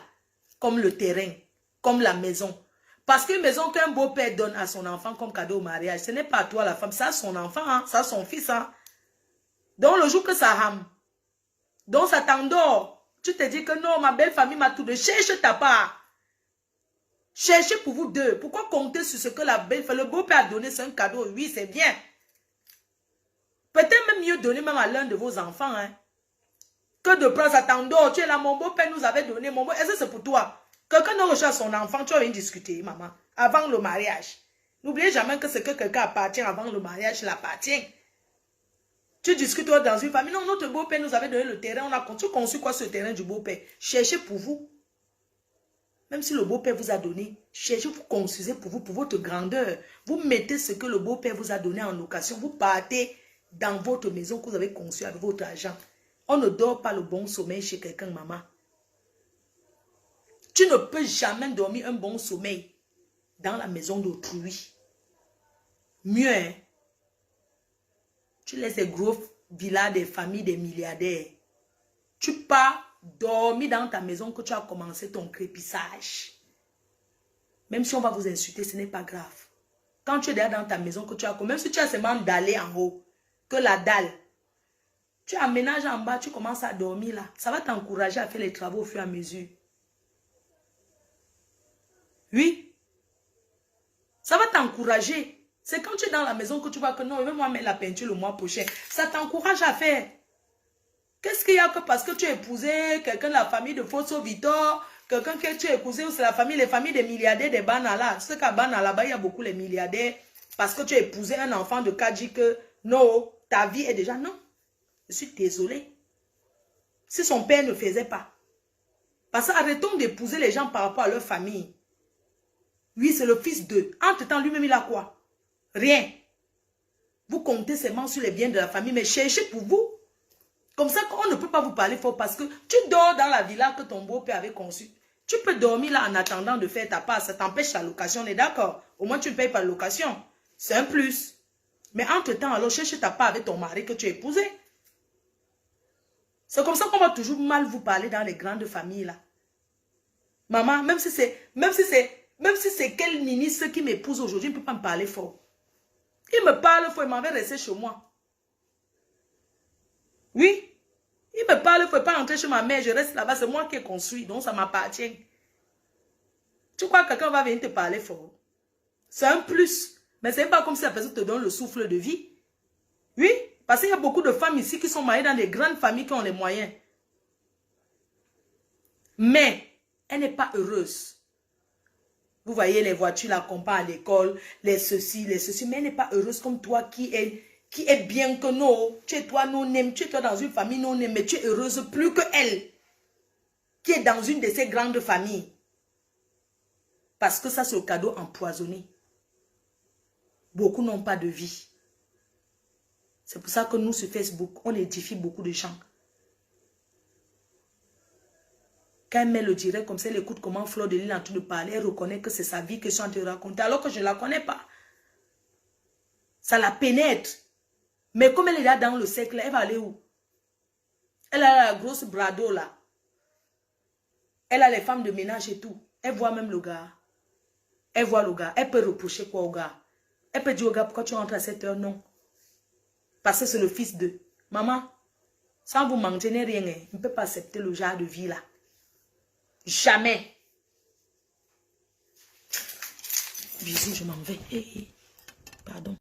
S1: comme le terrain, comme la maison. Parce qu'une maison qu'un beau-père donne à son enfant comme cadeau au mariage, ce n'est pas à toi la femme, ça a son enfant, hein, ça a son fils. Hein. Donc le jour que ça rame, donc ça t'endort, tu te dis que non, ma belle famille m'a tout donné, cherche ta part. Cherchez pour vous deux. Pourquoi compter sur ce que la belle famille, le beau-père a donné, c'est un cadeau, oui c'est bien. Peut-être même mieux donner même à l'un de vos enfants, hein. Que de prendre ça t'endort, tu es là, mon beau-père nous avait donné, mon beau, est-ce que c'est pour toi? Quelqu'un ne recherche son enfant, tu vas venir discuter, maman, avant le mariage. N'oubliez jamais que ce que quelqu'un appartient avant le mariage, il appartient. Tu discutes dans une famille, non, notre beau-père nous avait donné le terrain, on a conçu quoi ce terrain du beau-père? Cherchez pour vous. Même si le beau-père vous a donné, cherchez, vous construisez pour vous, pour votre grandeur. Vous mettez ce que le beau-père vous a donné en location, vous partez dans votre maison que vous avez conçue avec votre argent. On ne dort pas le bon sommeil chez quelqu'un, maman. Tu ne peux jamais dormir un bon sommeil dans la maison d'autrui. Mieux, hein? Tu laisses les gros villas des familles des milliardaires. Tu pars dormir dans ta maison que tu as commencé ton crépissage. Même si on va vous insulter, ce n'est pas grave. Quand tu es derrière dans ta maison que tu as, même si tu as seulement d'aller en haut, que la dalle, tu aménages en bas, tu commences à dormir là. Ça va t'encourager à faire les travaux au fur et à mesure. Oui. Ça va t'encourager. C'est quand tu es dans la maison que tu vois que non, je vais moi mettre la peinture le mois prochain. Ça t'encourage à faire. Qu'est-ce qu'il y a que parce que tu as épousé quelqu'un de la famille de Fosso Victor, quelqu'un que tu as épousé, c'est la famille, les familles des milliardaires des Banala. Tu sais qu'à Banala, là-bas, il y a beaucoup les milliardaires. Parce que tu as épousé un enfant de Kadji que non, ta vie est déjà non. Je suis désolée. Si son père ne faisait pas. Parce que arrêtons d'épouser les gens par rapport à leur famille. Oui, c'est le fils d'eux. Entre-temps, lui-même, il a quoi? Rien. Vous comptez seulement sur les biens de la famille, mais cherchez pour vous. Comme ça, on ne peut pas vous parler fort parce que tu dors dans la villa que ton beau-père avait conçue. Tu peux dormir là en attendant de faire ta part. Ça t'empêche la location, on est d'accord? Au moins, tu ne payes pas la location. C'est un plus. Mais entre-temps, alors, cherche ta part avec ton mari que tu as épousé. C'est comme ça qu'on va toujours mal vous parler dans les grandes familles là. Maman, même si c'est quel ministre qui m'épouse aujourd'hui, il ne peut pas me parler fort. Il me parle fort, il m'en va rester chez moi. Oui. Il me parle, il ne faut pas rentrer chez ma mère, je reste là-bas, c'est moi qui ai construit, donc ça m'appartient. Tu crois que quelqu'un va venir te parler fort? C'est un plus. Mais ce n'est pas comme si la personne te donne le souffle de vie. Oui, parce qu'il y a beaucoup de femmes ici qui sont mariées dans des grandes familles qui ont les moyens. Mais, elle n'est pas heureuse. Vous voyez, les voitures l'accompagnent à l'école, les ceci, mais elle n'est pas heureuse comme toi qui est bien que non. Tu es toi non-aime, tu es toi dans une famille non-aime, mais tu es heureuse plus que elle, qui est dans une de ces grandes familles. Parce que ça, c'est le cadeau empoisonné. Beaucoup n'ont pas de vie. C'est pour ça que nous, sur Facebook, on édifie beaucoup de gens. Quand elle met le direct comme ça, elle écoute comment Fleur de Lille est en train de parler, elle reconnaît que c'est sa vie que je suis en train de raconter, alors que je ne la connais pas. Ça la pénètre. Mais comme elle est là dans le cercle, elle va aller où? Elle a la grosse brado là. Elle a les femmes de ménage et tout. Elle voit même le gars. Elle voit le gars. Elle peut reprocher quoi au gars? Elle peut dire au gars, pourquoi tu rentres à 7 heures? Non. Parce que c'est le fils de. Maman, sans vous maintenir rien, hein, on ne peut pas accepter le genre de vie là. Jamais. Bisous, je m'en vais. Hey, hey. Pardon.